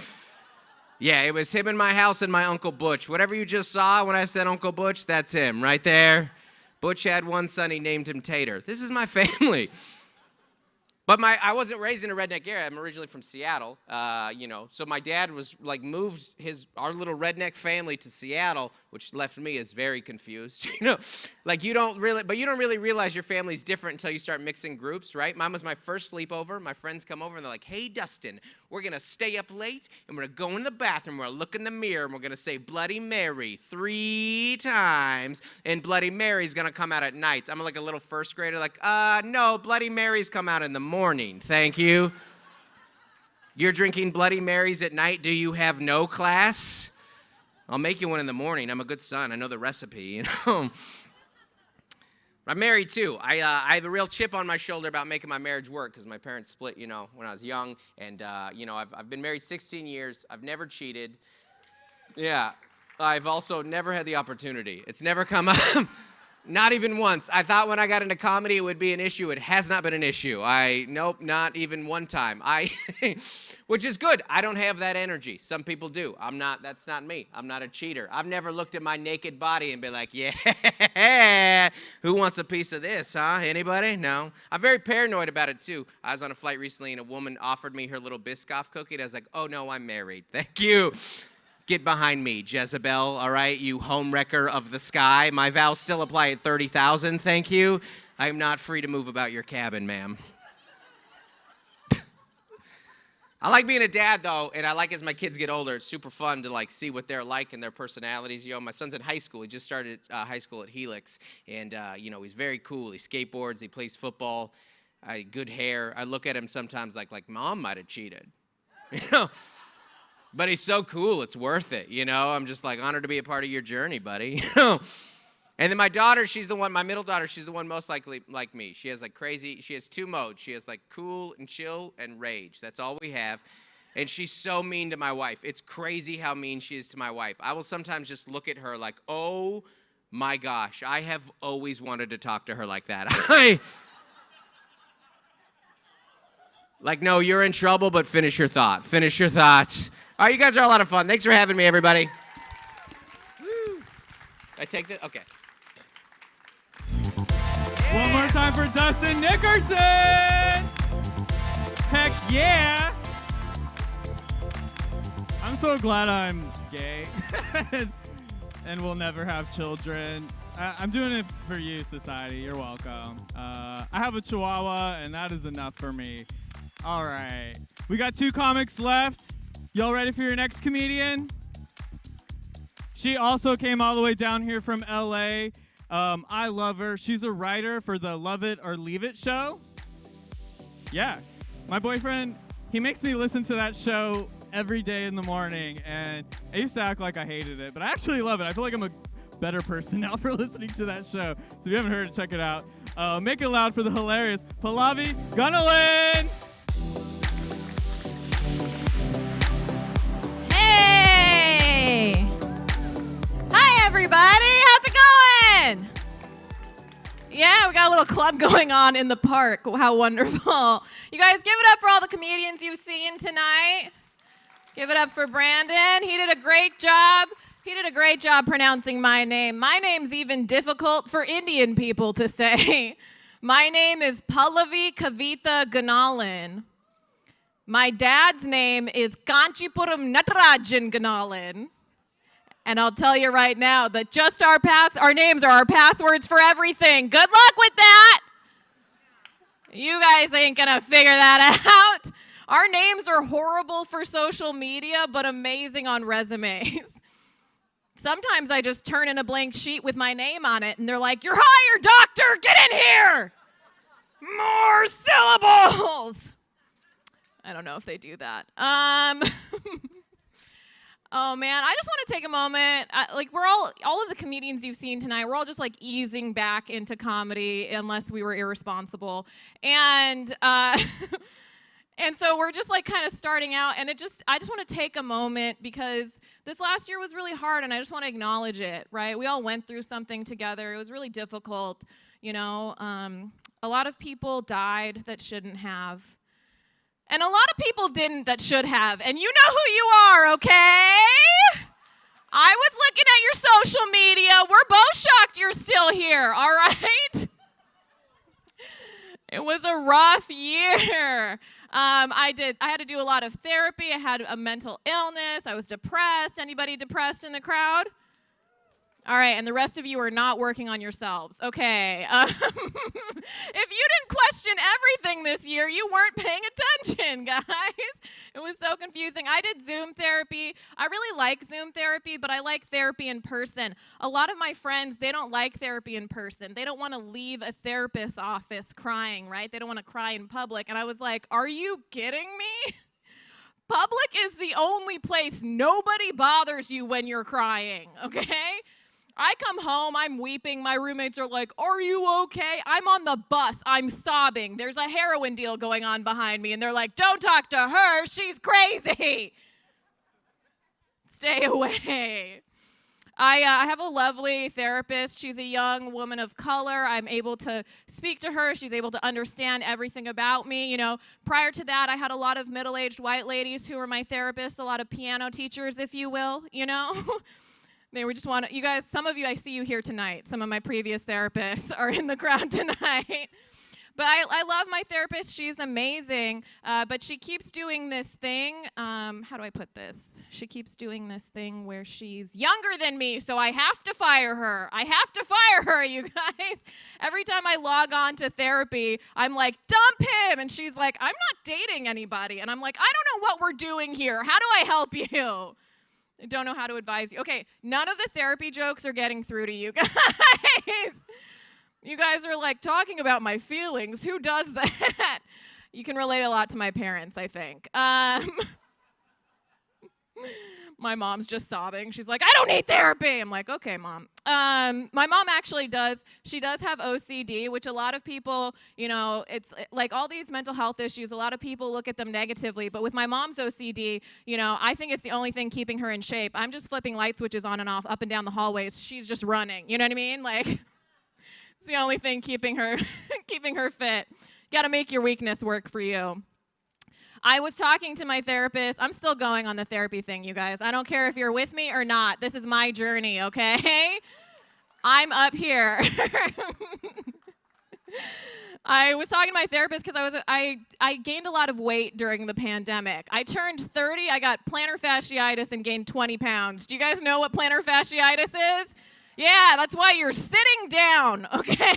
Speaker 4: yeah, it was him in my house and my Uncle Butch. Whatever you just saw when I said Uncle Butch, that's him right there. Butch had one son, he named him Tater. This is my family. But I wasn't raised in a redneck area. I'm originally from Seattle, so my dad was moved our little redneck family to Seattle which left me as very confused. Like you don't really realize your family's different until you start mixing groups, right? Mine was my first sleepover. My friends come over and they're like, hey, Dustin, we're going to stay up late and we're going to go in the bathroom. We're going to look in the mirror and we're going to say Bloody Mary 3 times. And Bloody Mary's going to come out at night. I'm like a little first grader like, no, Bloody Mary's come out in the morning. Thank you. You're drinking Bloody Marys at night. Do you have no class? I'll make you one in the morning. I'm a good son. I know the recipe, I'm married, too. I have a real chip on my shoulder about making my marriage work because my parents split, when I was young. And, I've been married 16 years. I've never cheated. Yeah. I've also never had the opportunity. It's never come up. Not even once. I thought when I got into comedy it would be an issue. It has not been an issue. Nope, not even one time. Which is good. I don't have that energy. Some people do. That's not me. I'm not a cheater. I've never looked at my naked body and been like, yeah, who wants a piece of this, huh? Anybody? No. I'm very paranoid about it, too. I was on a flight recently and a woman offered me her little Biscoff cookie and I was like, oh, no, I'm married. Thank you. Get behind me, Jezebel, all right, you homewrecker of the sky. My vows still apply at 30,000, thank you. I am not free to move about your cabin, ma'am. I like being a dad, though, and I like as my kids get older, it's super fun to, see what they're like and their personalities. My son's in high school. He just started high school at Helix, and, he's very cool. He skateboards. He plays football. Good hair. I look at him sometimes like Mom might have cheated, But he's so cool, it's worth it, I'm just honored to be a part of your journey, buddy, And then my daughter, my middle daughter, she's the one most likely like me. She has she has 2 modes. She has cool and chill and rage. That's all we have. And she's so mean to my wife. It's crazy how mean she is to my wife. I will sometimes just look at her like, oh my gosh, I have always wanted to talk to her like that. No, you're in trouble, but finish your thought. Finish your thoughts. All right, you guys are a lot of fun. Thanks for having me, everybody. Woo. I take this? Okay.
Speaker 1: One more time for Dustin Nickerson. Heck yeah. I'm so glad I'm gay and will never have children. I'm doing it for you, society. You're welcome. I have a chihuahua, and that is enough for me. All right. We got 2 comics left. Y'all ready for your next comedian? She also came all the way down here from LA. I love her. She's a writer for the Love It or Leave It show. Yeah. My boyfriend, he makes me listen to that show every day in the morning, and I used to act like I hated it, but I actually love it. I feel like I'm a better person now for listening to that show. So if you haven't heard it, check it out. Make it loud for the hilarious Pallavi Gunalan.
Speaker 5: Hey! Hi, everybody. How's it going? Yeah, we got a little club going on in the park. How wonderful. You guys give it up for all the comedians you've seen tonight. Give it up for Brandon. He did a great job. He did a great job pronouncing my name. My name's even difficult for Indian people to say. My name is Pallavi Gunalan. My dad's name is Kanchipuram Natarajan Gunalan. And I'll tell you right now that just our names are our passwords for everything. Good luck with that. You guys ain't gonna figure that out. Our names are horrible for social media, but amazing on resumes. Sometimes I just turn in a blank sheet with my name on it, and they're like, "You're hired, doctor! Get in here! More syllables!" I don't know if they do that. Oh man, I just want to take a moment. We're all of the comedians you've seen tonight, we're all just easing back into comedy unless we were irresponsible. And and so we're just kind of starting out, and I just want to take a moment because this last year was really hard, and I just want to acknowledge it, right? We all went through something together. It was really difficult, a lot of people died that shouldn't have. And a lot of people didn't that should have. And you know who you are, okay? I was looking at your social media. We're both shocked you're still here, all right? It was a rough year. I had to do a lot of therapy. I had a mental illness. I was depressed. Anybody depressed in the crowd? All right, and the rest of you are not working on yourselves. Okay. If you didn't question everything this year, you weren't paying attention, guys. It was so confusing. I did Zoom therapy. I really like Zoom therapy, but I like therapy in person. A lot of my friends, they don't like therapy in person. They don't want to leave a therapist's office crying, right? They don't want to cry in public. And I was like, are you kidding me? Public is the only place nobody bothers you when you're crying, okay? I come home, I'm weeping. My roommates are like, are you okay? I'm on the bus, I'm sobbing. There's a heroin deal going on behind me, and they're like, don't talk to her, she's crazy. Stay away. I have a lovely therapist. She's a young woman of color. I'm able to speak to her. She's able to understand everything about me. You know, prior to that, I had a lot of middle-aged white ladies who were my therapists, a lot of piano teachers, if you will, you know. They were just you guys, some of you, I see you here tonight. Some of my previous therapists are in the crowd tonight. But I love my therapist. She's amazing. But she keeps doing this thing. How do I put this? She keeps doing this thing where she's younger than me, so I have to fire her. I have to fire her, you guys. Every time I log on to therapy, I'm like, dump him. And she's like, I'm not dating anybody. And I'm like, I don't know what we're doing here. How do I help you? I don't know how to advise you. Okay, none of the therapy jokes are getting through to you guys. You guys are like talking about my feelings. Who does that? You can relate a lot to my parents, I think. My mom's just sobbing. She's like, I don't need therapy. I'm like, okay, Mom. My mom actually does. She does have OCD, which a lot of people, you know, it's like all these mental health issues, a lot of people look at them negatively. But with my mom's OCD, you know, I think it's the only thing keeping her in shape. I'm just flipping light switches on and off, up and down the hallways. She's just running. You know what I mean? Like, it's the only thing keeping her fit. Got to make your weakness work for you. I was talking to my therapist. I'm still going on the therapy thing, you guys. I don't care if you're with me or not. This is my journey, okay? I'm up here. I was talking to my therapist because I gained a lot of weight during the pandemic. I turned 30. I got plantar fasciitis and gained 20 pounds. Do you guys know what plantar fasciitis is? Yeah, that's why you're sitting down, okay?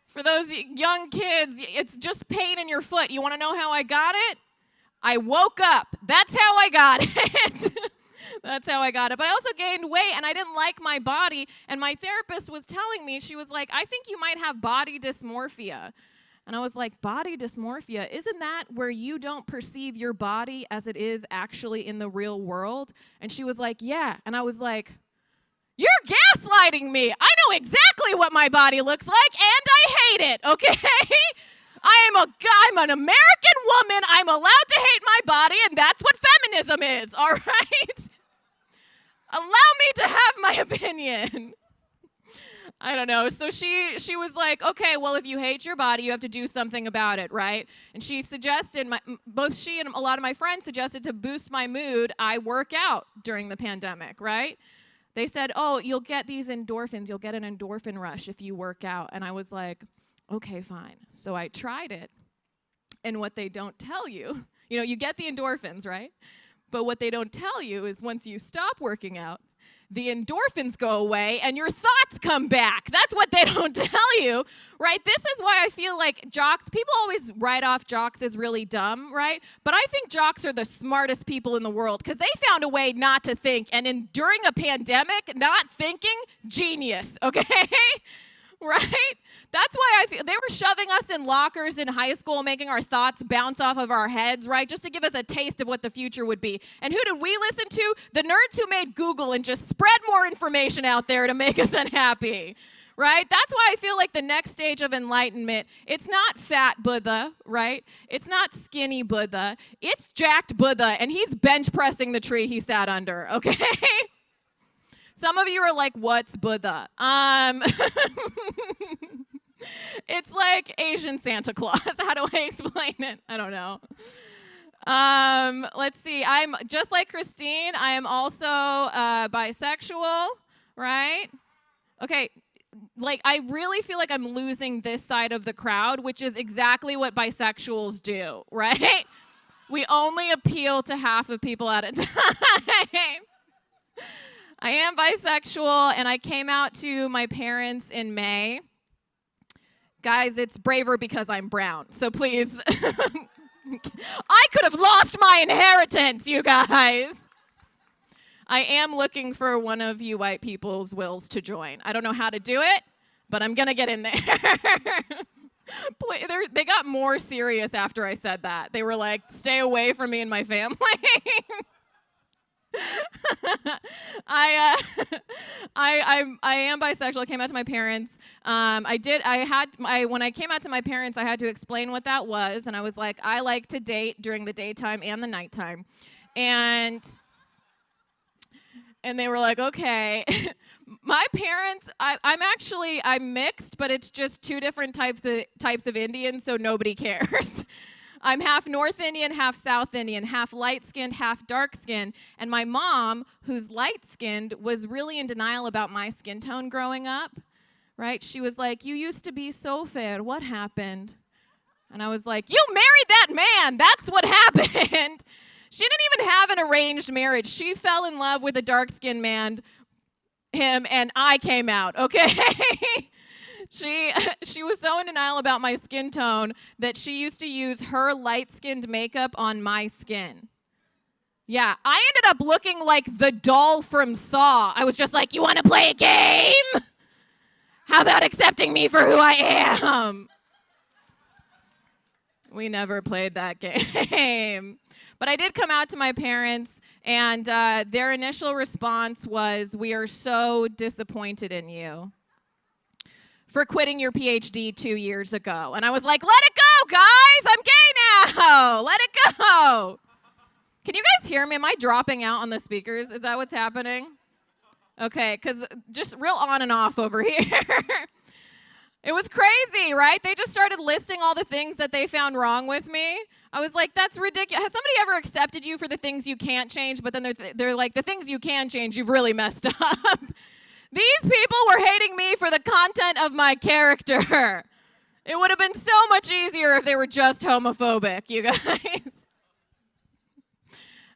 Speaker 5: For those young kids, it's just pain in your foot. You want to know how I got it? I woke up. That's how I got it. That's how I got it. But I also gained weight, and I didn't like my body. And my therapist was telling me, she was like, I think you might have body dysmorphia. And I was like, body dysmorphia? Isn't that where you don't perceive your body as it is actually in the real world? And she was like, yeah. And I was like, you're gaslighting me. I know exactly what my body looks like, and I hate it, okay? I'm an American woman. I'm allowed to hate my body, and that's what feminism is, all right? Allow me to have my opinion. I don't know. So she was like, okay, well, if you hate your body, you have to do something about it, right? And she suggested, both she and a lot of my friends suggested to boost my mood, I work out during the pandemic, right? They said, oh, you'll get these endorphins. You'll get an endorphin rush if you work out. And I was like, okay, fine. So I tried it. And what they don't tell you, you know, you get the endorphins, right? But what they don't tell you is once you stop working out, the endorphins go away and your thoughts come back. That's what they don't tell you, right? This is why I feel like jocks, people always write off jocks as really dumb, right? But I think jocks are the smartest people in the world because they found a way not to think. And during a pandemic, not thinking, genius, okay? Right? That's why I feel they were shoving us in lockers in high school, making our thoughts bounce off of our heads, right? Just to give us a taste of what the future would be. And who did we listen to? The nerds who made Google and just spread more information out there to make us unhappy, right? That's why I feel like the next stage of enlightenment, it's not fat Buddha, right? It's not skinny Buddha. It's jacked Buddha, and he's bench pressing the tree he sat under, okay? Some of you are like, what's Buddha? It's like Asian Santa Claus. How do I explain it? I don't know. Let's see. I'm just like Christine. I am also bisexual, right? Okay. Like, I really feel like I'm losing this side of the crowd, which is exactly what bisexuals do, right? We only appeal to half of people at a time. I am bisexual, and I came out to my parents in May. Guys, it's braver because I'm brown, so please. I could have lost my inheritance, you guys. I am looking for one of you white people's wills to join. I don't know how to do it, but I'm going to get in there. They got more serious after I said that. They were like, stay away from me and my family. I am bisexual. I came out to my parents. When I came out to my parents, I had to explain what that was, and I was like, I like to date during the daytime and the nighttime, and they were like, okay. My parents, I'm mixed, but it's just two different types of Indian, so nobody cares. I'm half North Indian, half South Indian, half light-skinned, half dark-skinned. And my mom, who's light-skinned, was really in denial about my skin tone growing up, right? She was like, you used to be so fair. What happened? And I was like, you married that man. That's what happened. She didn't even have an arranged marriage. She fell in love with a dark-skinned man, him, and I came out, okay? She was so in denial about my skin tone that she used to use her light-skinned makeup on my skin. Yeah, I ended up looking like the doll from Saw. I was just like, you want to play a game? How about accepting me for who I am? We never played that game. But I did come out to my parents, and their initial response was, we are so disappointed in you for quitting your PhD 2 years ago. And I was like, let it go, guys. I'm gay now. Let it go. Can you guys hear me? Am I dropping out on the speakers? Is that what's happening? Okay, because just real on and off over here. It was crazy, right? They just started listing all the things that they found wrong with me. I was like, that's ridiculous. Has somebody ever accepted you for the things you can't change, but then they're like, the things you can change, you've really messed up? These people were hating me for the content of my character. It would have been so much easier if they were just homophobic, you guys.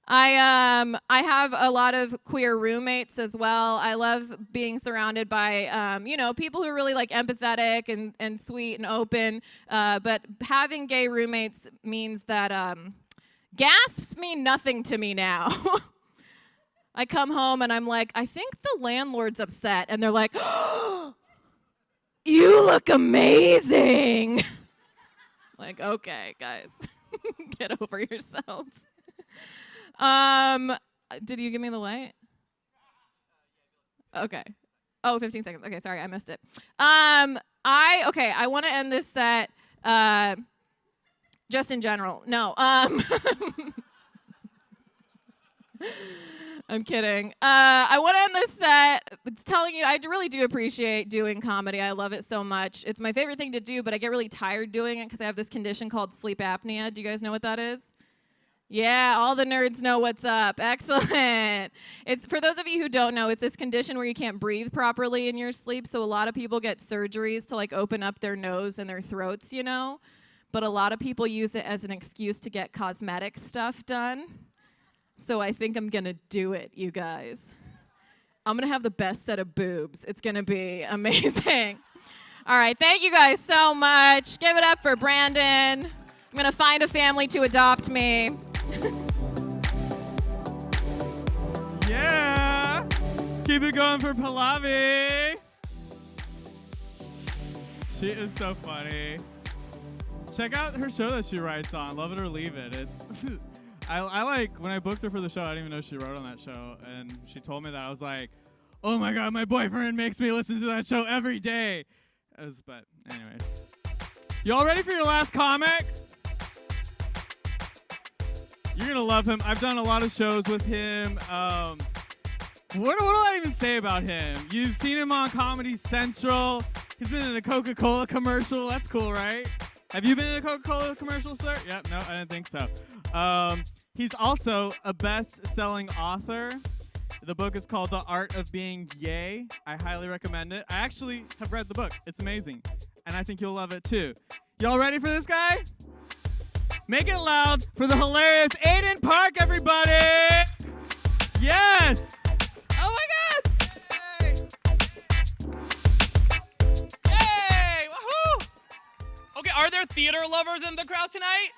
Speaker 5: I have a lot of queer roommates as well. I love being surrounded by, people who are really like empathetic and sweet and open. But having gay roommates means that gasps mean nothing to me now. I come home and I'm like, I think the landlord's upset. And they're like, oh, you look amazing. Like, okay, guys, get over yourselves. Did you give me the light? Okay. Oh, 15 seconds. Okay, sorry, I missed it. I want to end this set, just in general. No, I'm kidding. I want to end this set telling you I really do appreciate doing comedy. I love it so much. It's my favorite thing to do, but I get really tired doing it because I have this condition called sleep apnea. Do you guys know what that is? Yeah, all the nerds know what's up. Excellent. It's for those of you who don't know, it's this condition where you can't breathe properly in your sleep. So a lot of people get surgeries to like open up their nose and their throats, But a lot of people use it as an excuse to get cosmetic stuff done. So I think I'm going to do it, you guys. I'm going to have the best set of boobs. It's going to be amazing. All right, thank you guys so much. Give it up for Brandon. I'm going to find a family to adopt me.
Speaker 1: Yeah. Keep it going for Pallavi. She is so funny. Check out her show that she writes on. Love It or Leave It. It's I like when I booked her for the show, I didn't even know she wrote on that show. And she told me that. I was like, oh my God, my boyfriend makes me listen to that show every day. But anyway. Y'all ready for your last comic? You're going to love him. I've done a lot of shows with him. What do I even say about him? You've seen him on Comedy Central. He's been in a Coca-Cola commercial. That's cool, right? Have you been in a Coca-Cola commercial, sir? Yep, no, I didn't think so. He's also a best-selling author. The book is called The Art of Being Yay. I highly recommend it. I actually have read the book. It's amazing. And I think you'll love it, too. Y'all ready for this guy? Make it loud for the hilarious Aidan Park, everybody! Yes! Oh my God!
Speaker 6: are there theater lovers in the crowd tonight?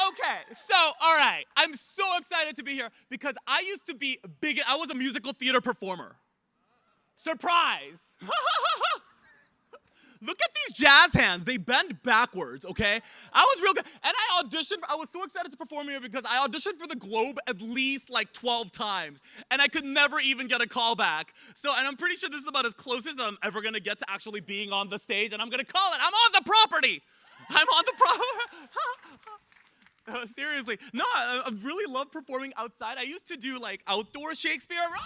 Speaker 6: Okay, so, all right. I'm so excited to be here because I used to be I was a musical theater performer. Surprise! Look at these jazz hands. They bend backwards, okay? I was real good. And I auditioned. I was so excited to perform here because I auditioned for the Globe at least like 12 times. And I could never even get a call back. And I'm pretty sure this is about as close as I'm ever going to get to actually being on the stage. And I'm going to call it. I'm on the property. I'm on the property. Seriously. No, I really love performing outside. I used to do like outdoor Shakespeare. Romeo!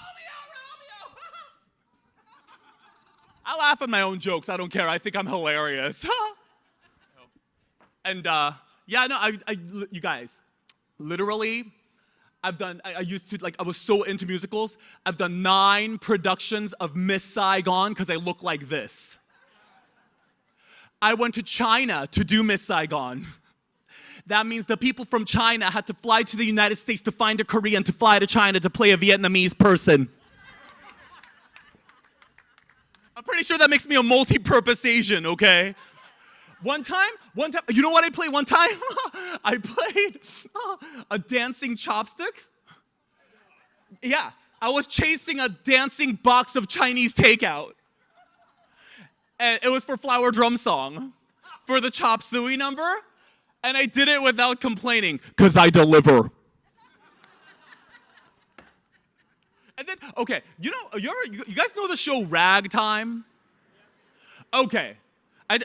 Speaker 6: I laugh at my own jokes. I don't care. I think I'm hilarious. And you guys, literally, I used to, I was so into musicals. I've done 9 productions of Miss Saigon because I look like this. I went to China to do Miss Saigon. That means the people from China had to fly to the United States to find a Korean to fly to China to play a Vietnamese person. I'm pretty sure that makes me a multi-purpose Asian, okay? One time, you know what I played one time? I played a dancing chopstick. Yeah, I was chasing a dancing box of Chinese takeout. And it was for Flower Drum Song, for the chop suey number. And I did it without complaining, because I deliver. And then, okay, you guys know the show Ragtime? Okay,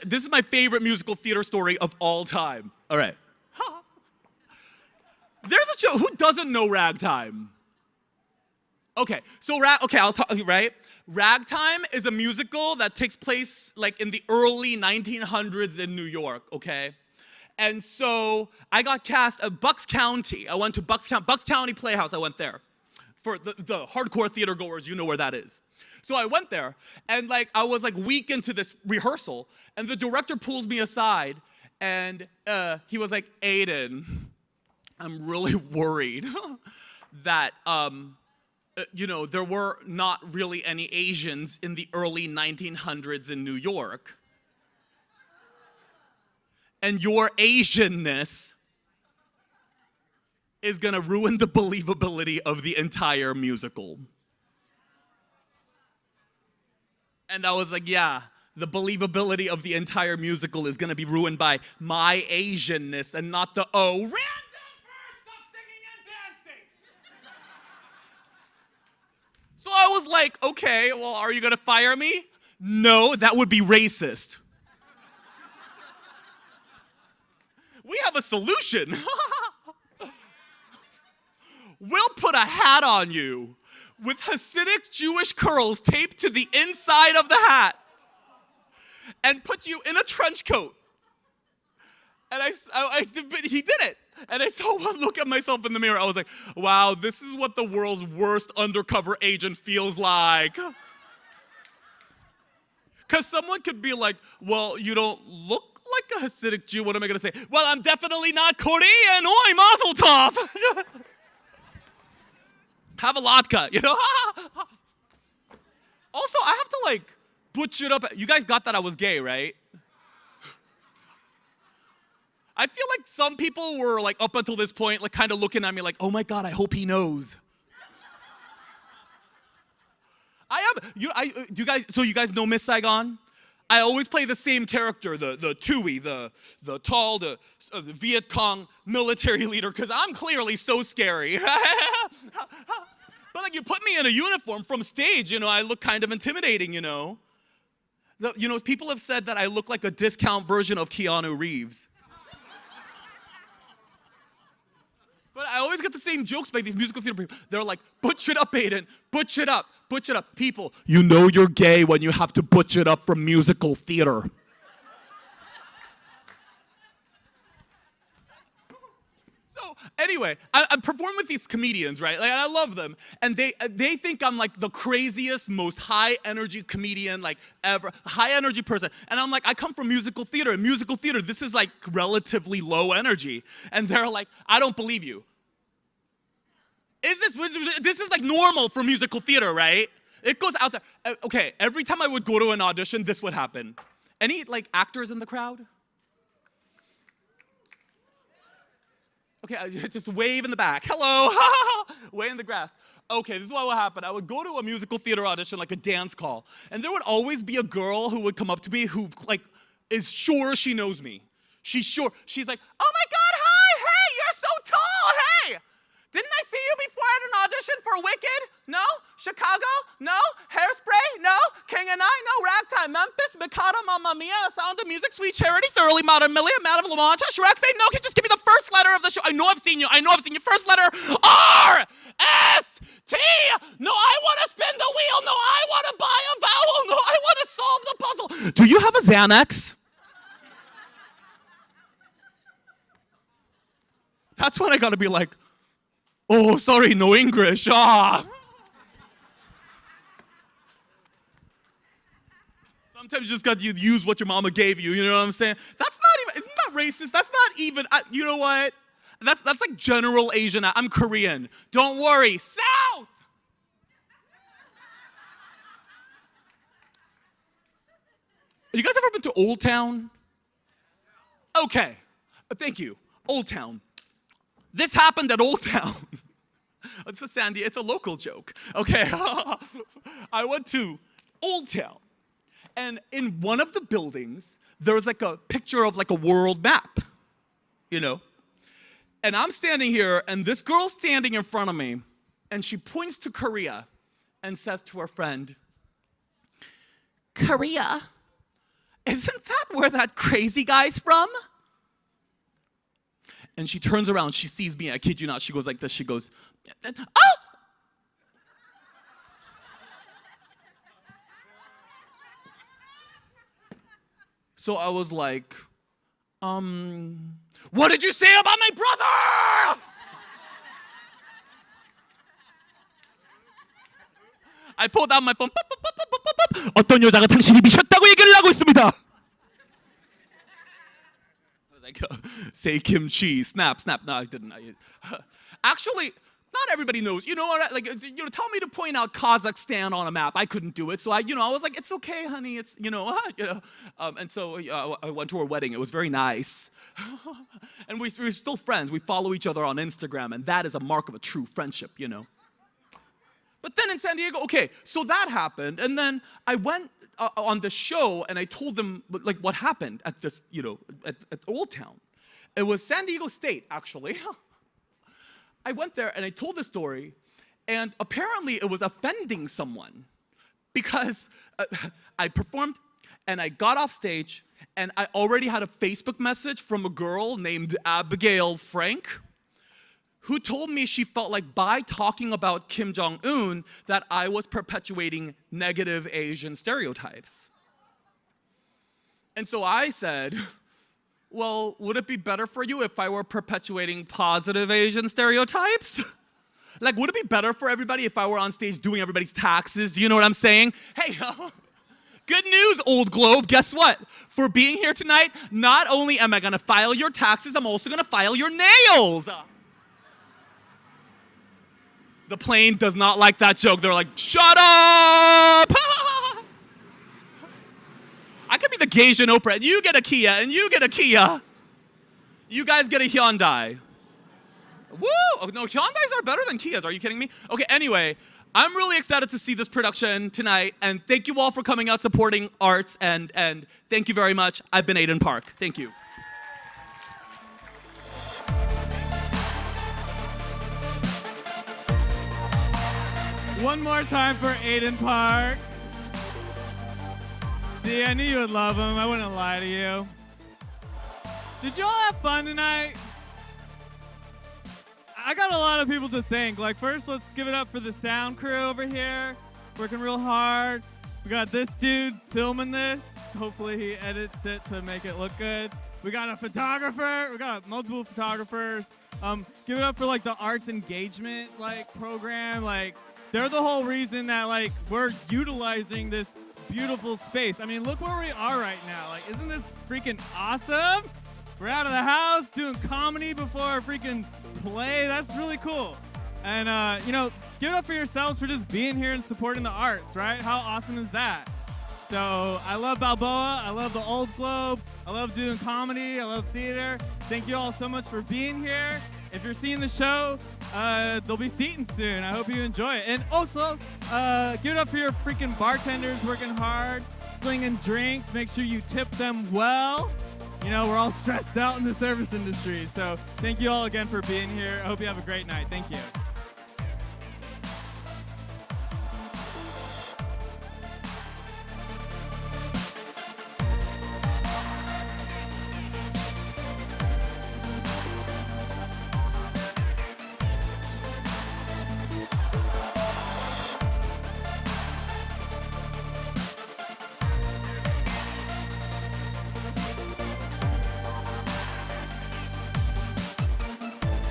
Speaker 6: this is my favorite musical theater story of all time. All right. There's a show, who doesn't know Ragtime? Okay, so I'll tell you, right? Ragtime is a musical that takes place like in the early 1900s in New York, okay? And so I got cast at Bucks County. I went to Bucks County Playhouse, I went there. For the hardcore theater goers, you know where that is. So I went there, and I was week into this rehearsal, and the director pulls me aside, and he was like, Aidan, I'm really worried that, there were not really any Asians in the early 1900s in New York. And your Asianness is gonna ruin the believability of the entire musical. And I was like, yeah, the believability of the entire musical is gonna be ruined by my Asianness and not the random bursts of singing and dancing. So I was like, okay, well, are you gonna fire me? No, that would be racist. We have a solution. We'll put a hat on you with Hasidic Jewish curls taped to the inside of the hat and put you in a trench coat. And he did it. And I saw one look at myself in the mirror. I was like, wow, this is what the world's worst undercover agent feels like. Because someone could be like, well, you don't look like a Hasidic Jew. What am I going to say? Well, I'm definitely not Korean. Oi, mazel tov. Have a latke, Also, I have to butch it up. You guys got that I was gay, right? I feel like some people were up until this point kind of looking at me like, oh my God, I hope he knows. You guys know Miss Saigon? I always play the same character, the Tui, the tall, the Viet Cong military leader, because I'm clearly so scary. But you put me in a uniform from stage, I look kind of intimidating, People have said that I look like a discount version of Keanu Reeves. But I always get the same jokes by these musical theater people. They're like, butch it up, Aidan. Butch it up. Butch it up. People, you know you're gay when you have to butch it up from musical theater. So anyway, I perform with these comedians, right? I love them. And they think I'm the craziest, most high energy comedian ever, high energy person. And I'm like, I come from musical theater. And musical theater, this is relatively low energy. And they're like, I don't believe you. This is normal for musical theater, right? It goes out there. Okay, every time I would go to an audition, this would happen. Any actors in the crowd? Okay, I just wave in the back. Hello, way in the grass. Okay, this is what would happen. I would go to a musical theater audition, like a dance call, and there would always be a girl who would come up to me who, like, is sure she knows me. She's sure. She's like, oh my God, hi, hey, you're so tall, hey. Didn't I see you before at an audition for Wicked? No? Chicago? No? Hairspray? No? King and I? No? Ragtime? Memphis? Mikado? Mamma Mia? Sound of Music? Sweet Charity? Thoroughly Modern Millie? Man of La Mancha? Shrek? Fame? No, can you just give me the first letter of the show? I know I've seen you. I know I've seen you. First letter, R, S, T. No, I want to spin the wheel. No, I want to buy a vowel. No, I want to solve the puzzle. Do you have a Xanax? That's when I got to be like, oh, sorry, no English. Sometimes you just got to use what your mama gave you, you know what I'm saying? That's not even, isn't that racist? That's not even, you know what? That's like general Asian. I'm Korean. Don't worry. South! You guys ever been to Old Town? Okay. Thank you. Old Town. This happened at Old Town. It's a Sandy, it's a local joke. Okay. I went to Old Town. And in one of the buildings, there was like a picture of like a world map, you know? And I'm standing here, and this girl's standing in front of me, and she points to Korea and says to her friend, Korea? Isn't that where that crazy guy's from? And she turns around, she sees me, I kid you not, she goes like this, she goes, oh! So I was like, what did you say about my brother? I pulled out my phone. 어떤 여자가 당신이 미쳤다고 얘기를 하고 있습니다. I was like, say kimchi, snap, snap. No, I didn't. Actually, not everybody knows. You know, like, tell me to point out Kazakhstan on a map. I couldn't do it, so I was like, it's okay, honey. It's, and so I went to her wedding. It was very nice, and we're still friends. We follow each other on Instagram, and that is a mark of a true friendship, you know. But then in San Diego, okay, so that happened, and then I went on the show, and I told them like what happened at this, at Old Town. It was San Diego State, actually. I went there and I told the story, and apparently it was offending someone because I performed and I got off stage and I already had a Facebook message from a girl named Abigail Frank who told me she felt like by talking about Kim Jong-un that I was perpetuating negative Asian stereotypes. And so I said, well, would it be better for you if I were perpetuating positive Asian stereotypes? Like, would it be better for everybody if I were on stage doing everybody's taxes? Do you know what I'm saying? Hey, good news, Old Globe. Guess what? For being here tonight, not only am I gonna file your taxes, I'm also gonna file your nails. The plane does not like that joke. They're like, shut up! I could be the Gaysian Oprah, and you get a Kia, and you get a Kia. You guys get a Hyundai. Woo! Oh, no, Hyundais are better than Kias. Are you kidding me? Okay, anyway, I'm really excited to see this production tonight, and thank you all for coming out supporting arts, and thank you very much. I've been Aidan Park. Thank you.
Speaker 1: One more time for Aidan Park. See, I knew you would love him. I wouldn't lie to you. Did you all have fun tonight? I got a lot of people to thank. Like, first, let's give it up for the sound crew over here, working real hard. We got this dude filming this. Hopefully he edits it to make it look good. We got a photographer. We got multiple photographers. Give it up for like the arts engagement program. Like, they're the whole reason that we're utilizing this beautiful space. I mean, look where we are right now. Like, isn't this freaking awesome? We're out of the house doing comedy before a freaking play. That's really cool. And, give it up for yourselves for just being here and supporting the arts, right? How awesome is that? So I love Balboa. I love the Old Globe. I love doing comedy. I love theater. Thank you all so much for being here. If you're seeing the show, there'll be seating soon. I hope you enjoy it. And also, give it up for your freaking bartenders working hard, slinging drinks. Make sure you tip them well. You know, we're all stressed out in the service industry. So thank you all again for being here. I hope you have a great night. Thank you.